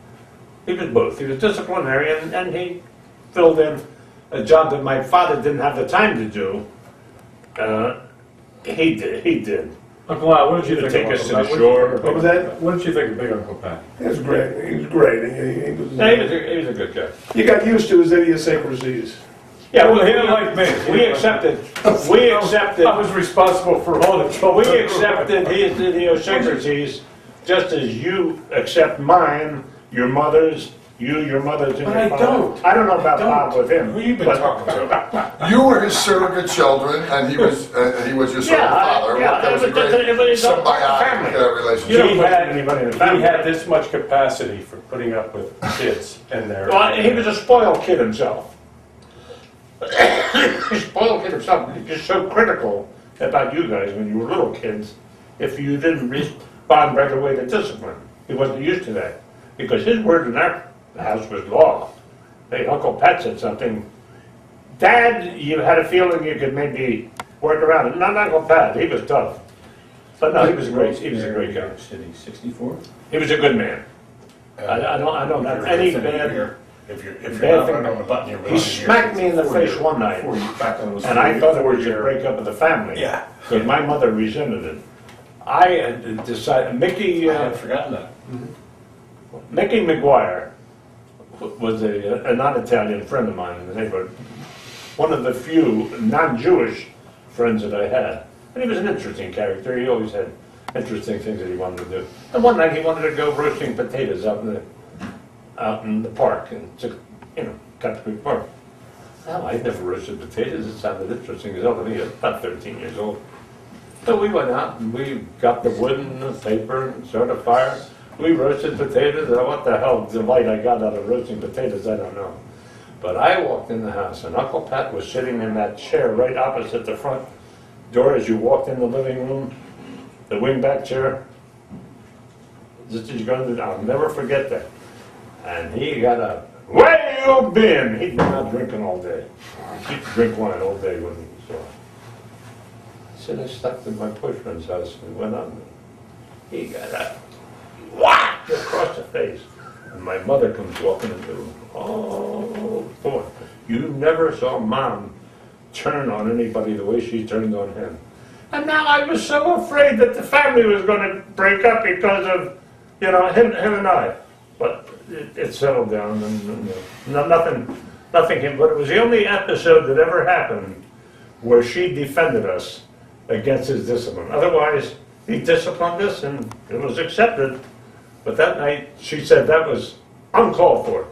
He was both. He was disciplinarian and he filled in a job that my father didn't have the time to do. He did. Uncle Al, what did you To think take of us to Uncle the Pat? shore. What was that? What did you think of Big Uncle Pat? He was great. He was great. He was, He was a good guy. you got used to his idiosyncrasies. Yeah, well, He didn't like me. we accepted. I was responsible for all the trouble. We accepted his idiosyncrasies just as you accept mine, your mother's, your mother's, and But your I father. don't. I don't know about Bob with him. Who you been but- talking to? You were his surrogate children, and he was your surrogate father. yeah, That was a it was great a family. symbiotic relationship. You know, He had anybody in the He family. had this much capacity for putting up with kids and their... Well, he was a spoiled kid himself. He spoiled kid himself. He's just so critical about you guys when you were little kids. If you didn't respond right away to discipline, he wasn't used to that because his word in our house was law. Hey, Uncle Pat said something. Dad, you had a feeling you could maybe work around it. Not Uncle Pat. He was tough. But no, he was great. He was a great guy. City, 64? He was a good man. I don't have any bad. If you're bad not thing. right on the button, you're He smacked me in the face one night, and I thought it was a breakup of the family. Yeah. Because my mother resented it. I decided, Mickey forgotten that. Mickey McGuire was a non-Italian friend of mine in the neighborhood. One of the few non-Jewish friends that I had. And he was an interesting character. He always had interesting things that he wanted to do. And one night he wanted to go roasting potatoes out in the park, and Country Park. Well, I'd never roasted potatoes. It sounded interesting as hell to me. I was about 13 years old. So we went out and we got the wood and the paper and started a fire. We roasted potatoes. And what the hell delight I got out of roasting potatoes, I don't know. But I walked in the house and Uncle Pat was sitting in that chair right opposite the front door as you walked in the living room, the wingback chair. Just as you're going to, I'll never forget that. And he got up. Where you been? He'd been out drinking all day. He'd drink wine all day when he saw. I said, I stopped at my boyfriend's house and went on. He got up. Whacked across the face. And my mother comes walking into the room. Oh, boy. You never saw Mom turn on anybody the way she turned on him. And now I was so afraid that the family was going to break up because of, him and I. But it settled down, and nothing. But it was the only episode that ever happened where she defended us against his discipline. Otherwise, he disciplined us, and it was accepted. But that night, she said that was uncalled for.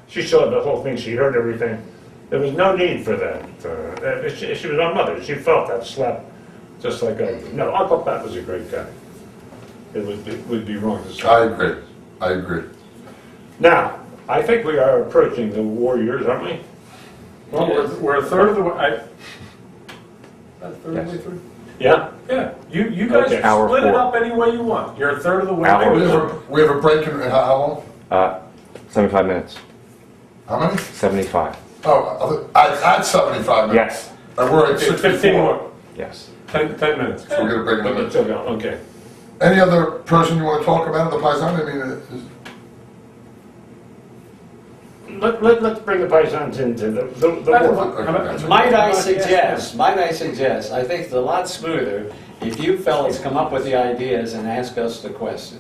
She saw the whole thing. She heard everything. There was no need for that. She was my mother. She felt that slap just like I did. No, Uncle Pat was a great guy. It would be wrong to say. I agree. Now, I think we are approaching the war years, aren't we? Well, we're a third of the way. About a third of the way through? Yeah? Yeah. You guys Okay. Hour split it 4. up any way you want. You're a third of the way. Hour We have a break in how long? 75 minutes. How many? 75. Oh, at 75 minutes. Yes. And we're at 15 64. more, Yes. 10 minutes. So we're gonna bring them in. Let's go, okay. Any other person you want to talk about in the Paisan? I mean, Let's bring the Paisans into the war. Might I suggest, I think it's a lot smoother if you fellas come up with the ideas and ask us the question.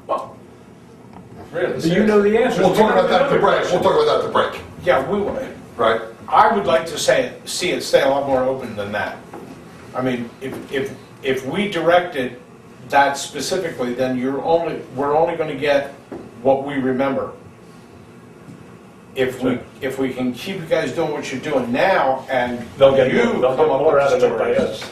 Well, Really, Do you know the answer? we'll talk about that at the break. We'll talk about that at the break, yeah, right? I would like to see it stay a lot more open than that. I mean, if we directed that specifically, then we're only going to get what we remember. If we can keep you guys doing what you're doing now, and They'll get you more come up more with out of it by stories, us.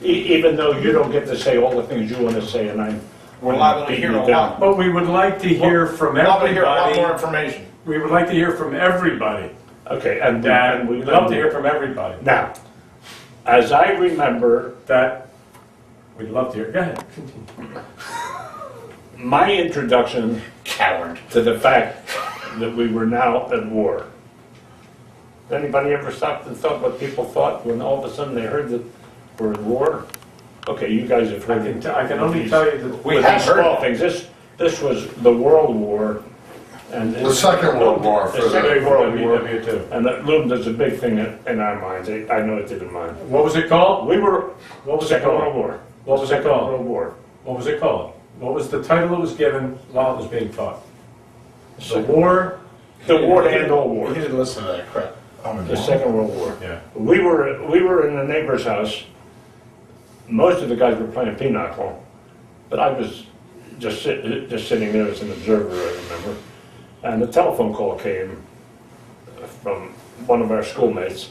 Even though you don't get to say all the things you want to say, and I'm. we're liable to hear a lot. But we would like to hear from We're liable to hear a lot more everybody. information. We would like to hear from everybody. Okay, and We'd love to hear from everybody. Now, as I remember, That, we'd love to hear, go ahead. my introduction Coward. to the fact that we were now at war. Anybody ever stopped and thought what people thought when all of a sudden they heard that we're at war? Okay, you guys have heard it. I can only tell you that We With have these heard small it. things, this was the World War. And The Second World War for The Second the, World War. WW2. And that loomed as a big thing in our minds. I know it did in mine. What was it called? We were, What was it Second World called? War. What was it Second called? World War. What was it called? What was the title that was given while it was being taught? The war? The war to end all You wars. didn't listen to that crap. The Second World War. Yeah. We were in a neighbor's house. Most of the guys were playing pinochle, but I was just sitting there as an observer, I remember. And a telephone call came from one of our schoolmates,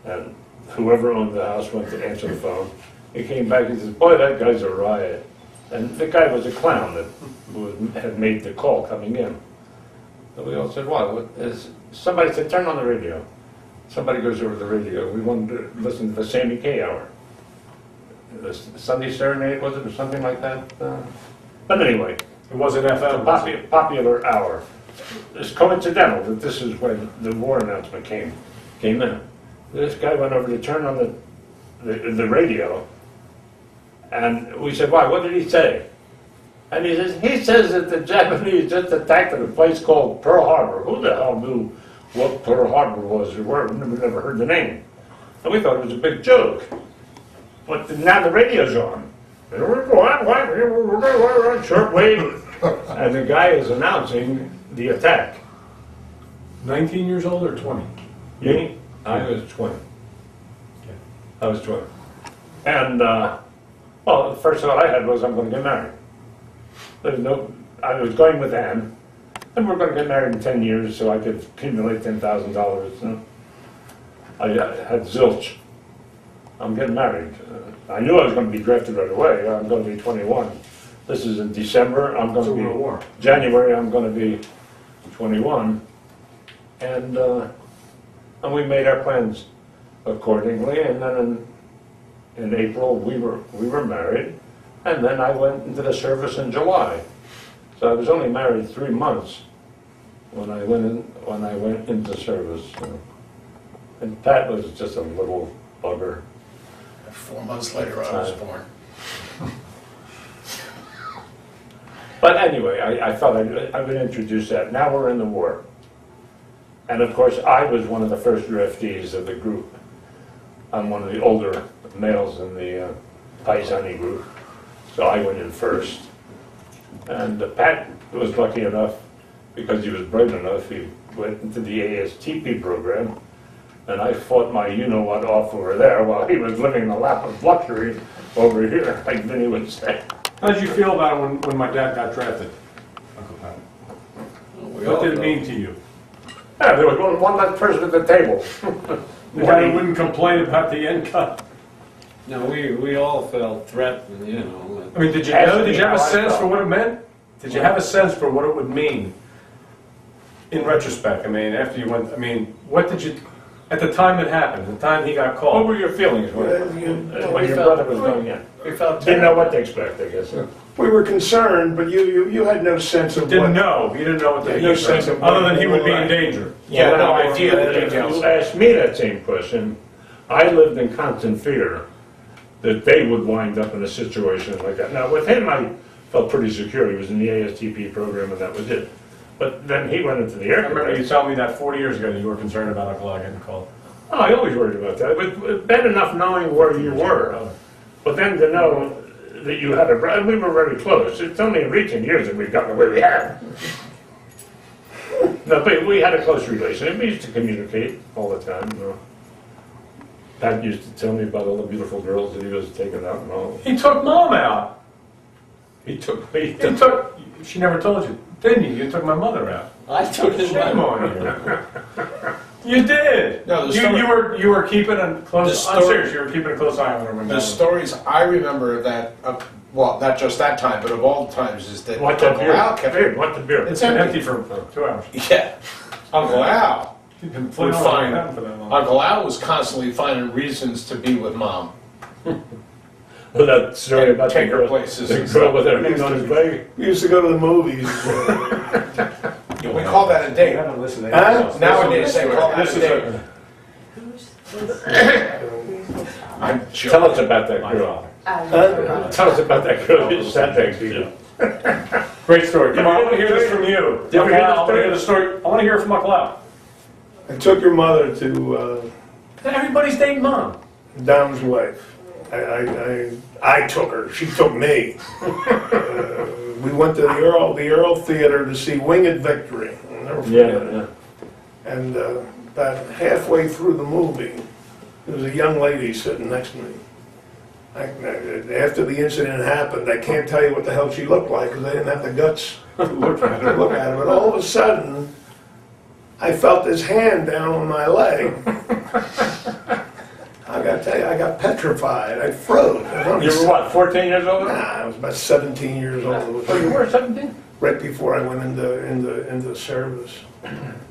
and whoever owned the house went to answer the phone. He came back and says, "Boy, that guy's a riot." And the guy was a clown that had made the call coming in. And we all said, "What?" Somebody said, "Turn on the radio." Somebody goes over the radio. We wanted to listen to the Sammy K Hour. The Sunday Serenade, was it, or something like that? But anyway, It wasn't a FM. was it? popular hour. It's coincidental that this is when the war announcement came in. This guy went over to turn on the radio, and we said, "Why? What did he say?" And he says that the Japanese just attacked at a place called Pearl Harbor. Who the hell knew what Pearl Harbor was or where? We never heard the name. And we thought it was a big joke. But now the radio's on. Shortwave. And the guy is announcing the attack. 19 years old or 20? Me? I was 20. I was 20. And, well, the first thought I had was I'm going to get married. I was going with Ann, and we're going to get married in 10 years so I could accumulate $10,000. I had zilch. I'm getting married. I knew I was going to be drafted right away. I'm going to be 21. This is in December. I'm going to be war. January. I'm going to be 21, and we made our plans accordingly. And then in April we were married, and then I went into the service in July. So I was only married 3 months when I went into service. And Pat was just a little bugger. 4 months later, I was born. But anyway, I thought I would introduce that. Now we're in the war. And of course, I was one of the first draftees of the group. I'm one of the older males in the Paisani group, so I went in first. And Pat was lucky enough, because he was bright enough, he went into the ASTP program, and I fought my you-know-what off over there while he was living the lap of luxury over here, like Vinny would say. How did you feel about it when my dad got drafted, Uncle Pat? What did it mean to you? Yeah, there was one less person at the table. The guy who wouldn't complain about the end cut. No, we all felt threatened, you know. I mean, did you Ask know? me Did you have a how I sense felt. for what it meant? Did you have a sense for what it would mean in retrospect? I mean, after you went, I mean, what did you, at the time it happened, the time he got What called? were your feelings when your we brother felt- was going in? We felt Didn't know terrible. what to expect, I guess. we were concerned, but you had no sense of Didn't what. know, he didn't know what Yeah, the no sense of other than he would be what- in danger. Yeah, no Well, idea the if details. you asked me that same question, I lived in constant fear that they would wind up in a situation like that. Now, with him, I felt pretty secure. He was in the ASTP program and that was it. But then he went into the I Air remember you Force. telling me that 40 years ago that you were concerned about Uncle Al getting called. Oh, I always worried about that. But bad enough knowing where you were. But then to know that you had a brother, we were very close. It's only in recent years that we've gotten the way we have. No, but we had a close relationship. We used to communicate all the time. Pat used to tell me about all the beautiful girls that he was taking out and all. He took Mom out. He took me. He took, she never told you, didn't you? You took my mother out. I took his Shame name. on you. You did. No, the you, story- you were keeping a close. The I'm story- serious. You were keeping a close eye on her when The Mom- stories I remember of that, well, not just that time, but of all the times, is that Want that Uncle Al beer? kept. Hey, want the beer? It's been empty. empty for 2 hours. Yeah, Uncle Al. You've been Would playing find around for that long. Uncle Al was constantly finding reasons to be with Mom. Well, that story And about take the her girl, places the and girl with her hand on his leg. We used to go to the movies. Yeah, we call that a You date. haven't listened to Huh? anything else. Nowadays, they call that This a is date. I'm Tell joking. us about that My girl. father. Tell us about that girl who sat next to you. Great story. Come on, I want to hear this from you. Did you Uncle hear Al, the I want to hear the story. I want to hear it from Uncle Al. I took your mother to Everybody's dating Mom. Dom's wife. I took her. She took me. We went to the Earl Theater to see Winged Victory. I'll never forget it. Yeah. And about halfway through the movie, there was a young lady sitting next to me. After the incident happened, I can't tell you what the hell she looked like because I didn't have the guts Look at to her. look at her. But all of a sudden, I felt his hand down on my leg. I got to tell you, I got petrified. I froze. I was only You were what, 14 years old? Nah, I was about 17 years old. Oh, you were 17? Right before I went into service,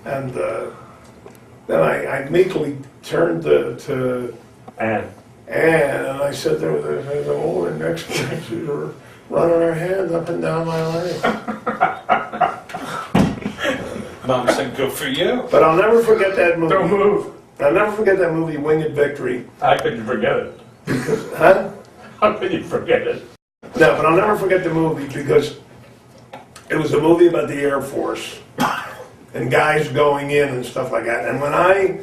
and then I meekly turned to And Ann, and I said, there's a woman next to me. She was running her hand up and down my leg. Mom said, good for you. But I'll never forget that movie. Don't move. I'll never forget that movie, Winged Victory. how could you forget it? Huh? How could you forget it? No, but I'll never forget the movie because it was a movie about the Air Force and guys going in and stuff like that. And when I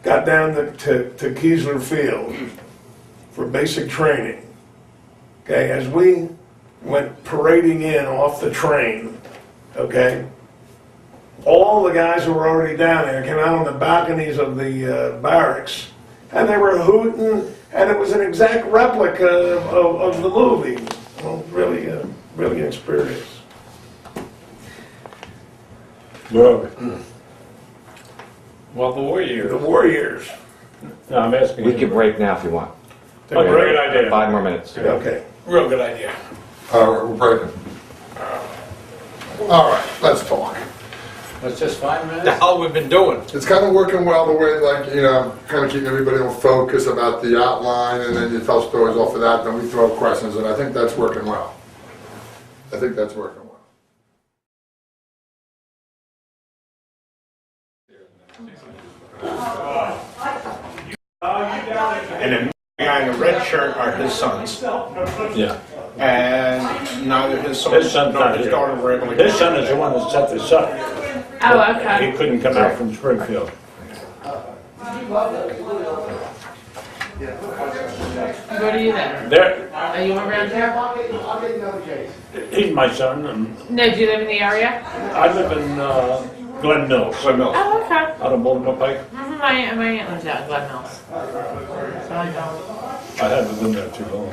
got down to Keesler Field for basic training, okay, as we went parading in off the train, okay, all the guys who were already down there came out on the balconies of the barracks, and they were hooting, and it was an exact replica of the movie. Well, really, really an experience. Well, Well, the war The years. war years. no, I'm asking We you. can break now if you want. Oh, great idea. 5 more minutes. Okay. Real good idea. We're breaking. All right, let's talk. It's just 5 The minutes? hell we've been doing. It's kind of working well the way, like, you know, kind of keeping everybody on focus about the outline, and then you tell stories off of that, then we throw questions, and I think that's working well. I think that's working well. And the guy in the red shirt are his sons. Yeah. And neither his son His son's nor not his here. daughter were able to. His son is the one that set this up. Oh, okay. He couldn't come out from Springfield. What are you then? There, Are you around here? he's my son, and No, do you live in the area? I live in Glen Mills, Glen Mills. Oh, okay. out of Baltimore Pike. My aunt lives out in Glen Mills. So I know. I haven't been there too long.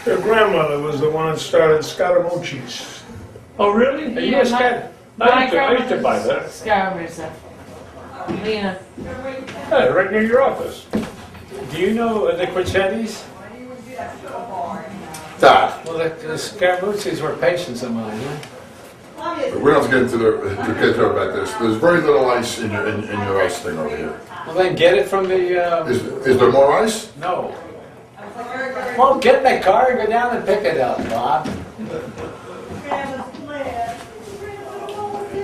Their grandmother was the one that started Scaramucci's. Oh, really? Are you Yeah, a scat? I used to buy that. Scaramouche. Lena. Hey, right near your office. Do you know the Quichettis? Dad, Well, the Scaramucci's were patients of mine, huh? we don't have to get into about this. There's very little ice in your ice thing over here. Well, then get it from the, Is there more ice? no. Well, get in the car and go down and pick it up, Bob.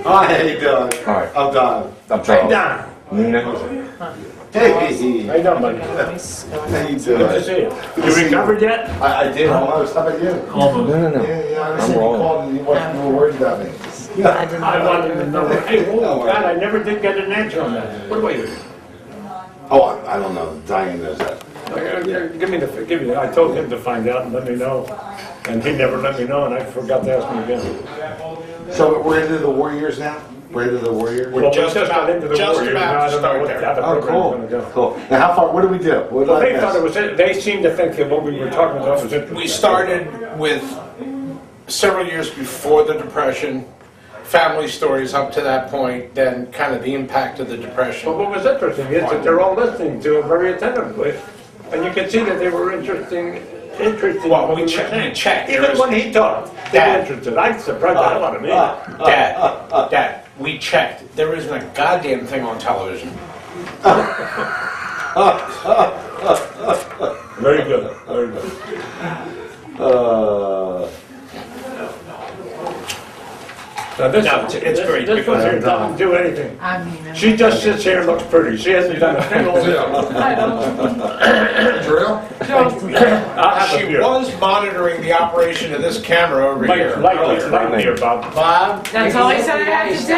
Hi, how you doing? Hi. I'm Don. I'm Charles. Don. Nina? Hey. How you doing, buddy? How you Good to doing? see you. You recovered yet? I did almost. How about you? Almost. No. Yeah, I was I'm saying you wrong. called and you were worried about me. I didn't I wanted to know. Hey, oh God, I never did get an answer on that. What about you? Oh, I don't know. Diane knows that. Give me the, I told him to find out and let me know. And he never let me know, and I forgot to ask him again. So we're into the Warriors now? We're into the Warriors? Well, we just got about- into the just Warriors. about Now I to don't know start what there. how the Oh, program's gonna go. cool. Now, how far? What do we do? What did Well, I they miss? thought it was, they seemed to think that what we were talking about was interesting. We started with several years before the Depression, family stories up to that point, then kind of the impact of the But Depression. what was interesting is that they're all listening to it very attentively. And you can see that they were interested in Well, what we were checked. saying. There Even is- when he talked, they were Dad. interested. I surprised the hell out of me. Dad, we checked. There isn't a goddamn thing on television. Very good, very good. Now this, No, it's great this one because here doesn't do anything. I mean, She just sits here and looks pretty. She hasn't done a thing all day. Drill? I'll have a She beer. was monitoring the operation of this camera over here. Light here, Bob. Bob? That's all I said I had to do.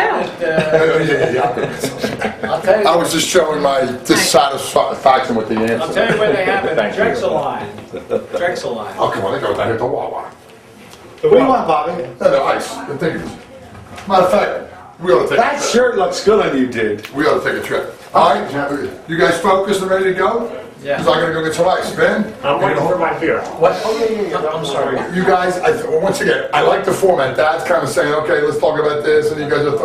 I'll tell I you, was just showing my dissatisfaction with the I'll answer. tell you where they have it. Thank you. Drexel line. Drexel line. Oh, come on, they go down here to Wawa. What do you want, Bobby? No, the ice, the tickets. Matter of fact, we ought to take a That trip. shirt looks good on you, dude. We ought to take a trip. All right, you guys focused and ready to go? Yeah. Because I'm gonna go get some ice, Ben. I'm waiting for my beer. What? Oh, yeah. I'm sorry. You guys, once again, I like the format. Dad's kind of saying, okay, let's talk about this, and you guys are,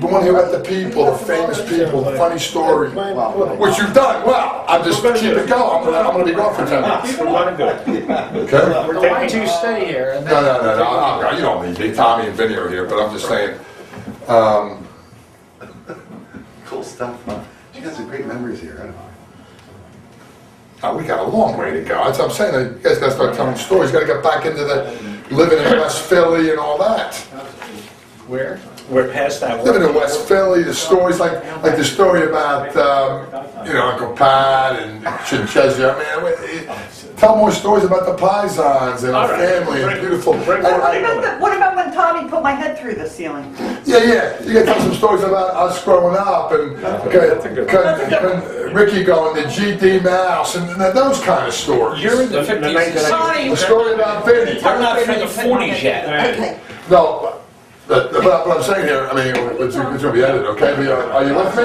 we want to hear about the people, the famous people, the funny stories, which you've done well. I'm just keep it going. I'm gonna be gone for 10 minutes. We're gonna do it. Okay? Why don't you stay here and then... No, you don't need me. Tommy and Vinny are here, but I'm just saying. Cool stuff, huh? You got some great memories here, huh? We got a long way to go. That's what I'm saying. You guys gotta start telling stories. You gotta get back into the living in West Philly and all that. Where? We're past that Living one. in West Philly, the stories like the story about Uncle Pat and Chinchezia. I mean, tell more stories about the Pisons and our family and beautiful. What about when Tommy put my head through the ceiling? Yeah. You gotta tell some stories about us growing up and Ricky going to GD Mouse and those kind of stories. You're in the 50s. Tommy! The story about Vinny. You're not through the 40s yet. Okay. No, but what I'm saying here, I mean, it's going to be edited, okay? But are you with me?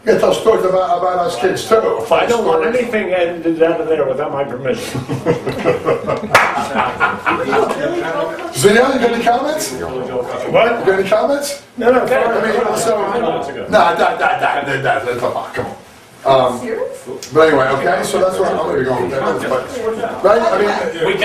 You gotta tell stories about us kids too. I don't want anything edited out of there without my permission. Zia, you got any comments? What? You got any comments? No, I mean, so, come on. But anyway, okay, so that's what I'm gonna be going with. Right? I mean, We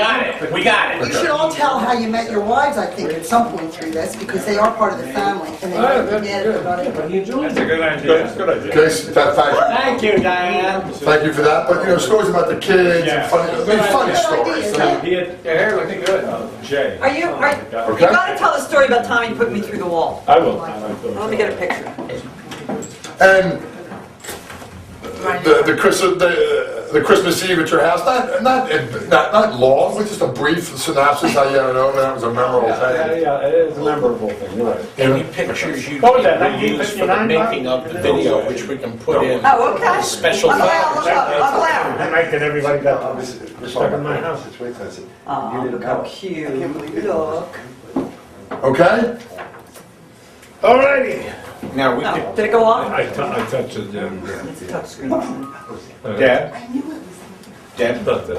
got it. You should all tell how you met your wives, I think, at some point through this, because they are part of the family, and they might forget about it. What are you doing? That's a good idea. That's a good idea. okay, so Thank you, Diane. thank you for that. But stories about the kids and funny stories. Yeah. Your hair looking good. Jay. You Okay. gotta tell the story about Tommy putting me through the wall. I will. Let me get a picture. And the Christmas Eve at your house, not long, but just a brief synopsis. How you know that was a memorable day. Yeah, it is a memorable thing. You're right. Any pictures you What was that, use for the 1959? making of the video, which we can put in. Oh, okay. Special I'm glad, factors. I'm glad. I'm making everybody got stuck in my house. Oh, look how cute. Look. Okay? Alrighty. Now, we Oh, could, did it go off? I touched it. It's a touch screen. Dad,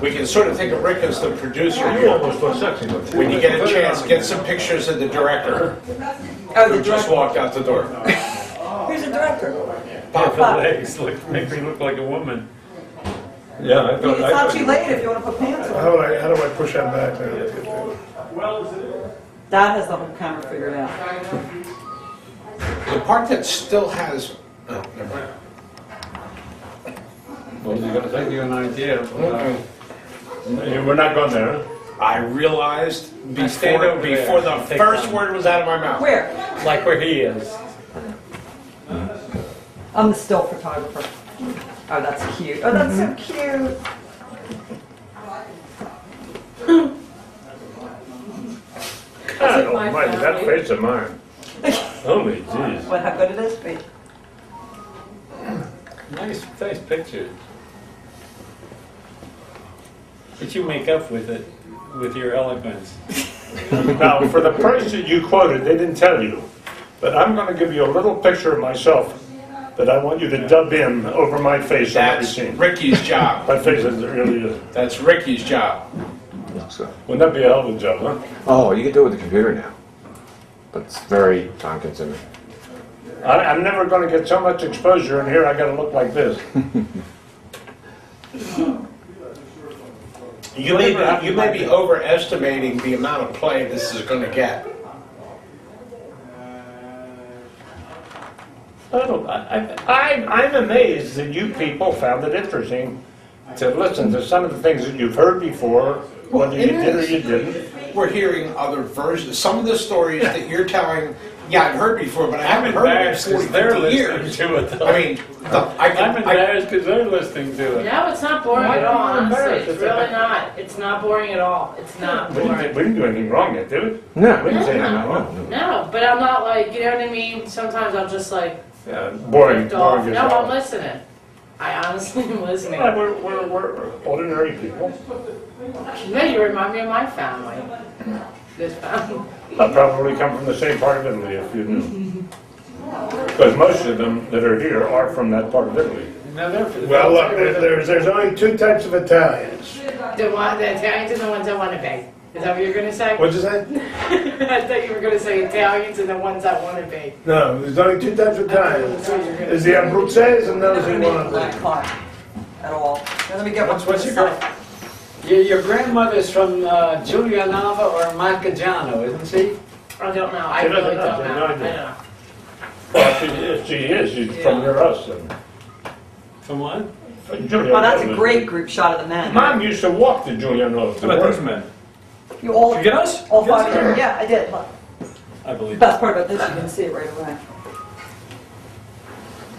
we can sort of think of Rick as the producer You here. almost look sexy. When you get a chance, get some pictures of the director Oh, who the just director. walked out the door. Who's the director? Puffy legs, make me look like a woman. Yeah, I thought. It's not too late if you want to put pants on. How do I push that back now? Dad has the whole camera figured out. The part that still has, oh, never mind. Well, you're gonna give you an idea. We're not going there. I realized stand over there before the and take first one. word was out of my mouth. Where? Like where he is. I'm the still photographer. Oh, that's cute. Oh, that's so cute. God almighty, that face of mine. Holy jeez. What, how good it is? Wait. Nice picture. But you make up with it, with your eloquence. Now, for the price that you quoted, they didn't tell you. But I'm going to give you a little picture of myself that I want you to dub in over my face on every That's scene. Ricky's job. My face is really... That's Ricky's job. Wouldn't that be a hell of a job, huh? Oh, you can do it with the computer now. But it's very time consuming. I'm never going to get so much exposure, and here I got to look like this. You may be overestimating the amount of play this is going to get. I'm amazed that you people found it interesting to listen to some of the things that you've heard before, whether you did or you didn't. We're hearing other versions. Some of the stories that you're telling, yeah, I've heard before, but I haven't heard it in 40, 50 years. To it, though. I mean, I'm embarrassed because they're listening to it. No, it's not boring at all, Why are you honestly. embarrassed? It's really not. It's not boring at all. It's not We boring. didn't do anything wrong yet, did we? No. We didn't say anything wrong. No, but I'm not like, you know what I mean? Sometimes I'm just like, Yeah, boring. drift off. Boring No, as I'm hell. listening. I honestly am listening. Yeah, we're ordinary people. No, you remind me of my family. This family. I probably come from the same part of Italy, if you knew. Because most of them that are here are from that part of Italy. No, Well, look, there's only two types of Italians. The Italians and the ones that want to be. Is that what you're going to say? What'd you say? I thought you were going to say Italians and the ones that want to be. No, there's only two types of Italians. That's what you're going to There's the Abruzzese and those who want to Black be. car at all. Now, let me get one. What's your Your grandmother's from Giulianova or Marchigiano, isn't she? I don't know. I She really doesn't don't know. know. No I idea. don't know. Well, if she is, she's from near us. And From what? Oh, that's a great group shot of the men. Mom used to walk to Giuliano. How about those men? You all, Did you get us? all five of them? Yeah, I did. Look. I believe. The best part about this, you can see it right away.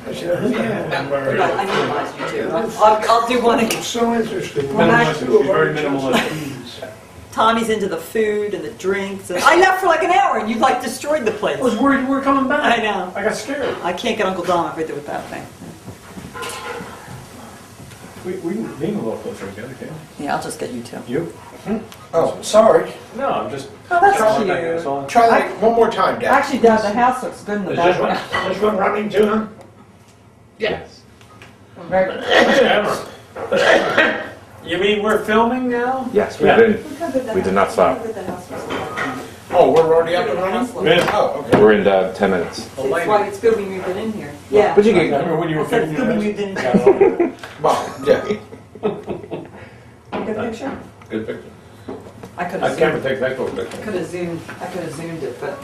I minimized you too. I'll do one again. It's so interesting. Well, Minimalist. She's very minimalist. Tommy's into the food and the drinks. And I left for like an hour and you like destroyed the place. I was worried you were coming back. I know. I got scared. I can't get Uncle Dom if I do it that thing. We can lean a little closer together, can't Yeah, I'll just get you two. you? Oh, sorry. No, I'm just. Oh, that's trying to cute. make this all- Try that one more time, Dad. Actually, Dad, the house looks good in the Is this one, background. this one running too, huh? Yes. Very good. You mean we're filming now? Yes, we Yeah. did. Look how good the We did house- not stop. look how good the house looks. Oh, we're already up and running? Oh, okay. We're in 10 minutes. It's why it's good we moved it in here. Yeah. But you I can, remember when you were I said fitting it's your good we house? moved it in here. Well, yeah. Good picture? Good picture. I could I have can't zoomed. take that little picture. I could have zoomed it, but.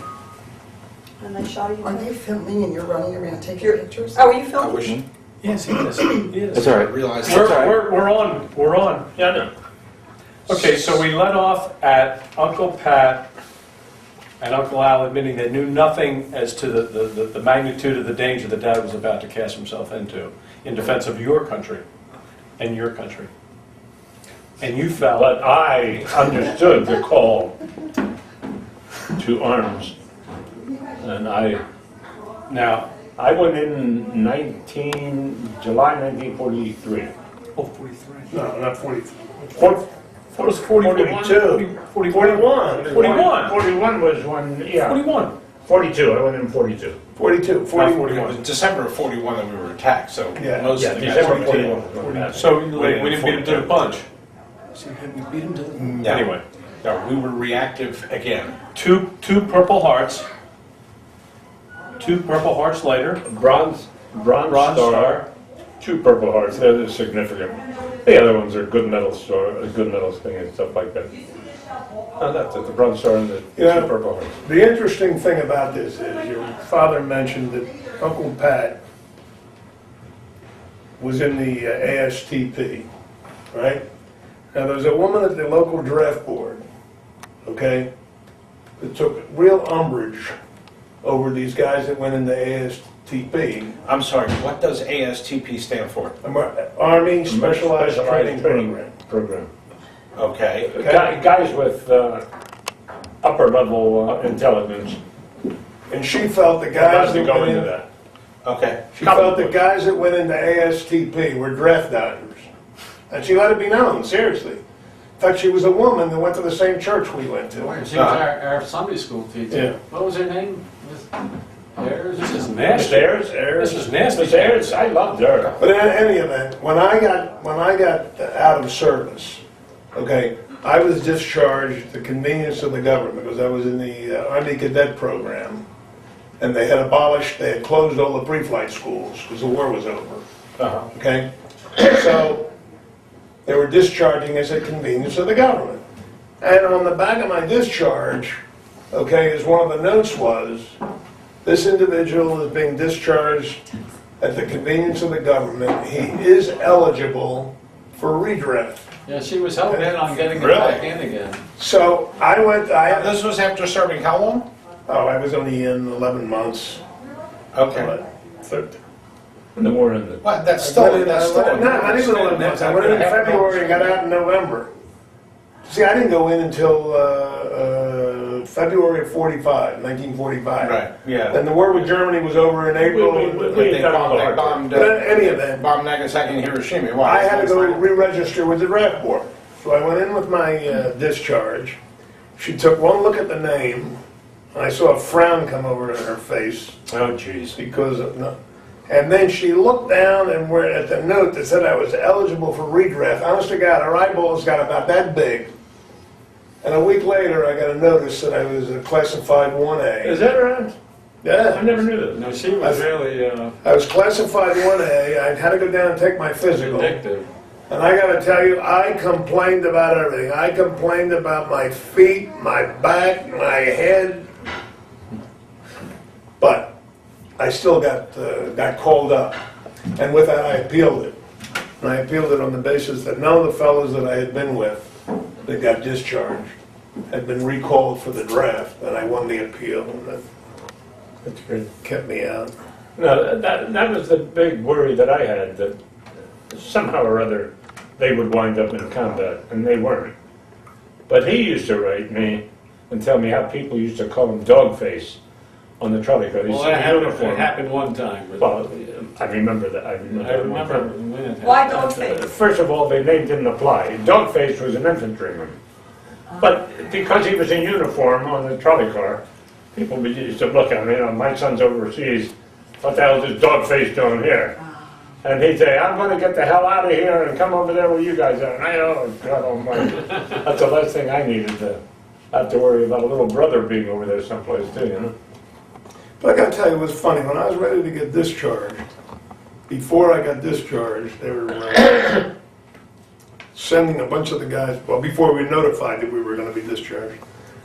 A nice shot of you. Are they filming and you're running around taking pictures? Oh, are you I filming? wish Yes, he is. He is. it's all I right. realized We're- that. We're on. We're on. Yeah, I know. Okay, so we let off at Uncle Pat and Uncle Al admitting they knew nothing as to the magnitude of the danger that Dad was about to cast himself into in defense of your country and your country. And you felt. But I understood the call to arms. And Now, I went in July 1943. oh, 43. No, not 40. What was 41? 42. 41. 41. 41 was when, yeah. 41. 42, I went in 42. 42. It 41. was December of 41 that we were attacked, so Yeah. most Yeah, of the guys December were 41. So we didn't beat him to the punch. No. Anyway, No, we were reactive again. two Purple Hearts. 2 Purple Hearts later. Bronze Star, 2 Purple Hearts, they're significant. The other ones are good medal thing and stuff like that. Oh, that's it, the Bronze Star and the 2 Purple Hearts. The interesting thing about this is your father mentioned that Uncle Pat was in the ASTP, right? Now, there's a woman at the local draft board, okay, that took real umbrage over these guys that went into ASTP. I'm sorry, what does ASTP stand for? Army Specialized Training Program. Okay. Guys with upper level intelligence. And she felt the guys that go went into in, that. Okay. she felt the guys that went into ASTP were draft dodgers. And she let it be known, seriously. In fact, she was a woman that went to the same church we went to. She was our Sunday school teacher. Yeah. What was her name? Ayers? This is Miss nasty. Ayers, This is nasty. Miss Ayers, I loved her. But in any event, when I got out of service, okay, I was discharged at the convenience of the government because I was in the Army Cadet program. And they had closed all the pre-flight schools because the war was over, okay? So they were discharging us at convenience of the government. And on the back of my discharge, okay, as one of the notes was, this individual is being discharged at the convenience of the government. He is eligible for redraft. Yeah, she was hell bent on getting it Really? back in again. So I went, This was after serving how long? I was only in 11 months. Okay. When the war ended. Well, that's still. Not even 11 months. I went in February and got out in November. See, I didn't go in until February of 1945. Right, yeah. And the war with Germany was over in April. They bombed But in any event, bombed Nagasaki and Hiroshima. Why? I had to go re-register with the draft board. So I went in with my discharge. She took one look at the name, and I saw a frown come over to her face. Oh, jeez. Because of, no. And then she looked down and were at the note that said I was eligible for redraft. Honest to God, her eyeballs got about that big. And a week later, I got a notice that I was a classified 1A. Is that right? Yeah. I never knew that. No, she was really I was classified 1A. I had to go down and take my physical. vindictive. And I got to tell you, I complained about everything. I complained about my feet, my back, my head. But I still got called up. And with that, I appealed it. And I appealed it on the basis that none of the fellows that I had been with that got discharged had been recalled for the draft. And I won the appeal, and That's great. kept me out. No, that was the big worry that I had, that somehow or other they would wind up in combat, and they weren't. But he used to write me and tell me how people used to call him Dogface on the trolley car. Well, that happened one time. But Well, I remember that. I remember. Why Dogface? First of all, their name didn't apply. Dogface was an infantryman. But because he was in uniform on the trolley car, people used to look at him, my son's overseas, what the hell is this Dogface doing here? And he'd say, I'm going to get the hell out of here and come over there where you guys are. And I, oh, God almighty. That's the last thing I needed to have to worry about a little brother being over there someplace too, But I got to tell you, it was funny. When I was ready to get discharged, before I got discharged, they were sending a bunch of the guys, well, before we were notified that we were going to be discharged,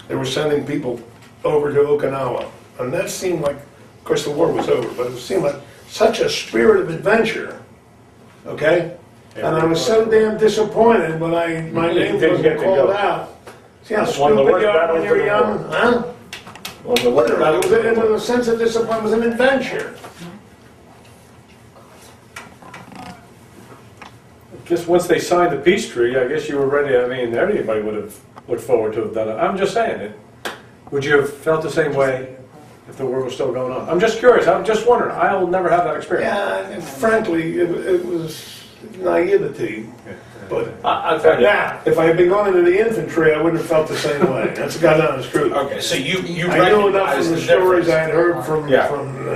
they were sending people over to Okinawa. And that seemed like, of course the war was over, but it seemed like such a spirit of adventure, okay? And I was so damn disappointed when my name wasn't called out. See how stupid you are when you're young, huh? Literally, it was a sense of disappointment, it was an adventure. Just once they signed the peace treaty, I guess you were ready. I mean, anybody would have looked forward to have done it. I'm just saying it. Would you have felt the same way if the war was still going on? I'm just curious. I'm just wondering. I'll never have that experience. Yeah, and frankly, it was naivety. But I'll tell you. now, if I had been going into the infantry, I wouldn't have felt the same way. That's the God's honest truth. Okay, so you I know enough recognize from the the stories difference. I had heard from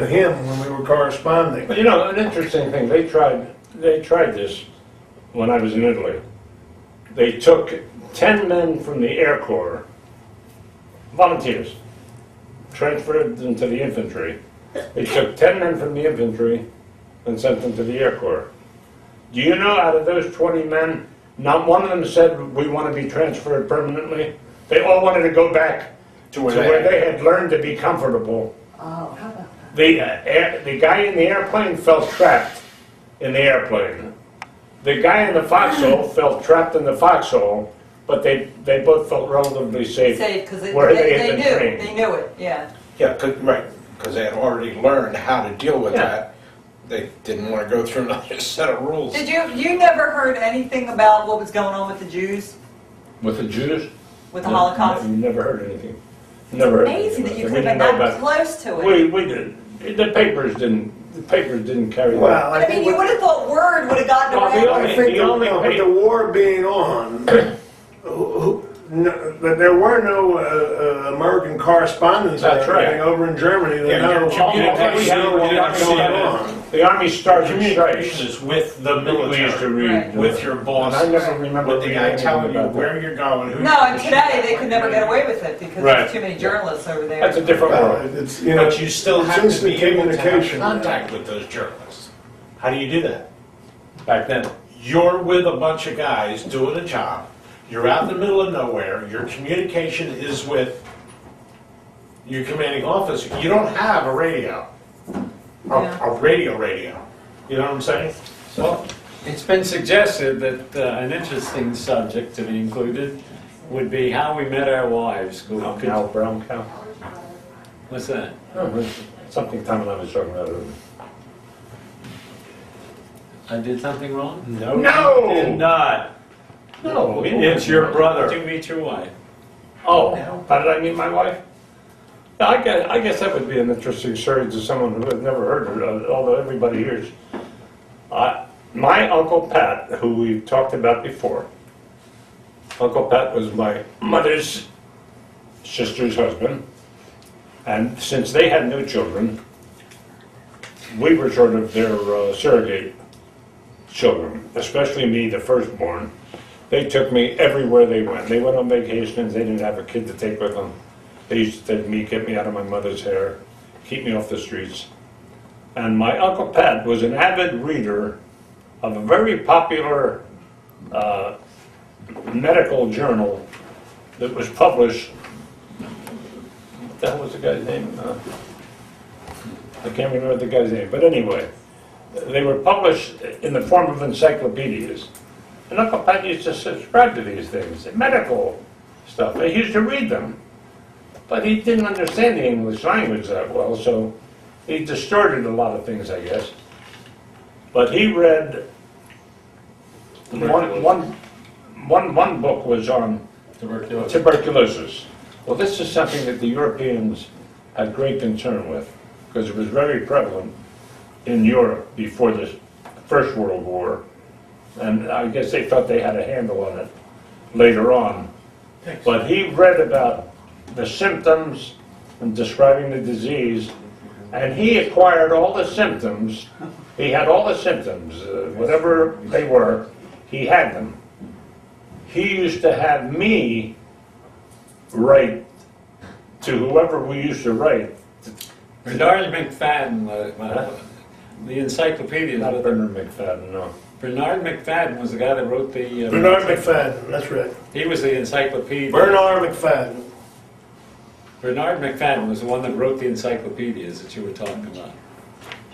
him when we were corresponding. But an interesting thing, they tried this when I was in Italy. They took 10 men from the Air Corps, volunteers, transferred them to the infantry. They took 10 men from the infantry and sent them to the Air Corps. Do you know, out of those 20 men, not one of them said, we want to be transferred permanently? They all wanted to go back to where they had learned to be comfortable. Oh, how about that? The guy in the airplane felt trapped in the airplane. The guy in the foxhole felt trapped in the foxhole, but they both felt relatively safe. Safe, because where they had they been knew, trained. they knew it, yeah. Yeah, right, because they had already learned how to deal with Yeah. that. They didn't want to go through another set of rules. Did you never heard anything about what was going on with the Jews, With the Jews? with the Holocaust? You never heard anything. Never heard Amazing that anything. you We could have didn't been know that about close to it. We did. The papers didn't carry that. Well, I mean, you would have thought word would have gotten Well, the around. I think The only no, but way- the war being on, there were no American correspondents or That's right. anything over in Germany that Yeah, know your communication know what with was the going Army- on. The Army started Communication strikes. is with the We used to military, read. with your boss, And I never remember with the reading guy anything telling you about that. where you're going, who. No, and today they could never get away with it because Right. there's too many journalists over there. That's a different Well, world. it's, you know, But you still it's have to instant be able to have communication. contact with those journalists. How do you do that? Back then. You're with a bunch of guys doing a job, you're out in the middle of nowhere, your communication is with your commanding officer. You don't have a radio, Yeah. a radio. You know what I'm saying? Well, it's been suggested that an interesting subject to be included would be how we met our wives. Cow, brown cow. What's that? Oh, something Tom and I was talking about earlier. I did something wrong? No, No! you did not. No, It's your Did brother. you meet your wife? Oh, how did I meet my wife? Yeah, I guess that would be an interesting story to someone who has never heard it, although everybody hears. My Uncle Pat, who we've talked about before, Uncle Pat was my mother's sister's husband, and since they had no children, we were sort of their surrogate children, especially me, the firstborn. They took me everywhere they went. They went on vacations, they didn't have a kid to take with them. They used to take me, get me out of my mother's hair, keep me off the streets. And my Uncle Pat was an avid reader of a very popular medical journal that was published. What the hell was the guy's name? I can't remember the guy's name, but anyway, they were published in the form of encyclopedias. And Uncle Pat used to subscribe to these things, medical stuff. He used to read them. But he didn't understand the English language that well, so he distorted a lot of things, I guess. But he read, one book was on tuberculosis. Well, this is something that the Europeans had great concern with, because it was very prevalent in Europe before the First World War. And I guess they thought they had a handle on it later on. But he read about the symptoms and describing the disease, and he acquired all the symptoms. He had all the symptoms, whatever they were, he had them. He used to have me write to whoever we used to write. Bernard McFadden, the encyclopedia. Not Bernard McFadden, no. Bernard McFadden was the guy that wrote the... Bernard McFadden, that's right. He was the encyclopedia. Bernard McFadden. Bernard McFadden was the one that wrote the encyclopedias that you were talking about.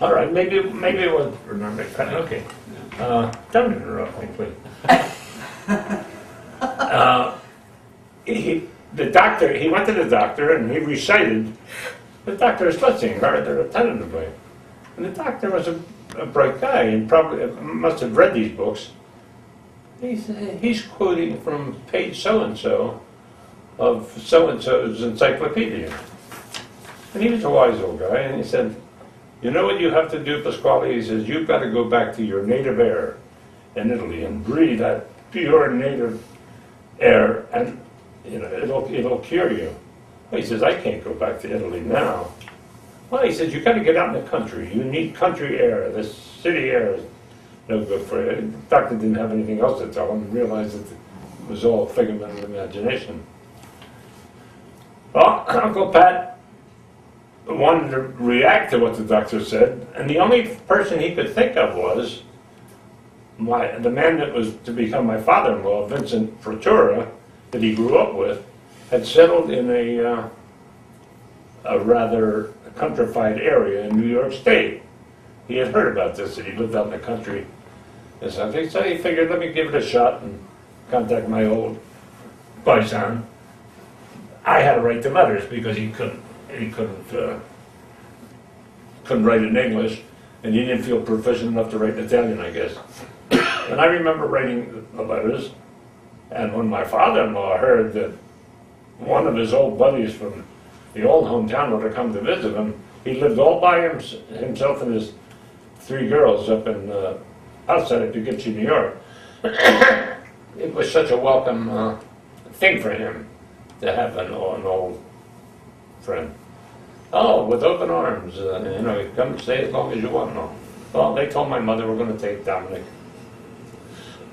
All right, maybe it was Bernard McFadden, okay. Don't interrupt me, please. He went to the doctor and he recited the doctor's blessing rather attentively. And the doctor was a bright guy and probably must have read these books. He's quoting from page so-and-so of so-and-so's encyclopedia. And he was a wise old guy, and he said, you know what you have to do, Pasquale? He says, you've got to go back to your native air in Italy and breathe that pure native air, and it'll cure you. Well, he says, I can't go back to Italy now. Well, he says, you've got to get out in the country. You need country air. This city air is no good for you. The doctor didn't have anything else to tell him and realized that it was all a figment of imagination. Well, Uncle Pat wanted to react to what the doctor said, and the only person he could think of was the man that was to become my father-in-law, Vincent Frattura, that he grew up with, had settled in a rather countrified area in New York State. He had heard about this, that he lived out in the country So he figured, let me give it a shot and contact my old paisan. I had to write the letters because he couldn't write in English, and he didn't feel proficient enough to write in Italian, I guess. And I remember writing the letters, and when my father-in-law heard that one of his old buddies from the old hometown were to come to visit him, he lived all by himself and his 3 girls up in outside of Poughkeepsie, New York. It was such a welcome thing for him to have an old friend. Oh, with open arms, come stay as long as you want. No. Well, they told my mother we're going to take Dominic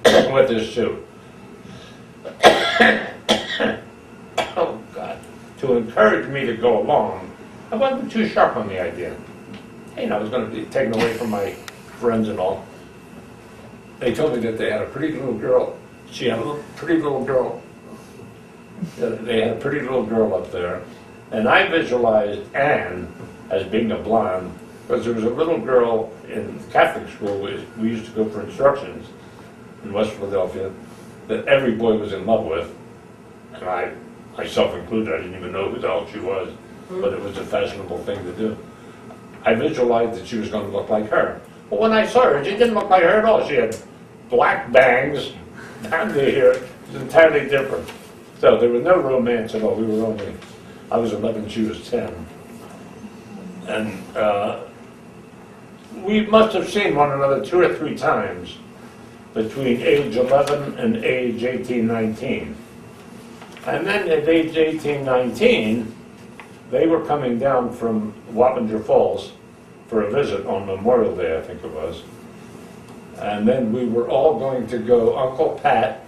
with us too. Oh, God. To encourage me to go along, I wasn't too sharp on the idea. I was going to be taken away from my friends and all. They told me that they had a pretty little girl. She had a pretty little girl. They had a pretty little girl up there. And I visualized Anne as being a blonde, because there was a little girl in Catholic school, we used to go for instructions in West Philadelphia, that every boy was in love with. And I, myself included, I didn't even know who the hell she was, but it was a fashionable thing to do. I visualized that she was going to look like her. But when I saw her, she didn't look like her at all. She had black bangs down to here. It was entirely different. So there was no romance at all. I was 11, she was 10. And we must have seen one another 2 or 3 times between age 11 and age 18, 19. And then at age 18, 19, they were coming down from Wappinger Falls for a visit on Memorial Day, I think it was. And then we were all going to go, Uncle Pat,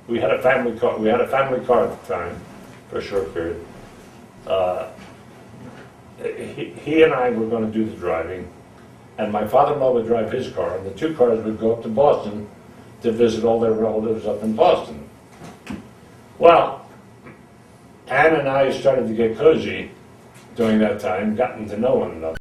we had a family car at the time, for a short period. He and I were going to do the driving, and my father-in-law would drive his car, and the 2 cars would go up to Boston to visit all their relatives up in Boston. Well, Anne and I started to get cozy during that time, gotten to know one another.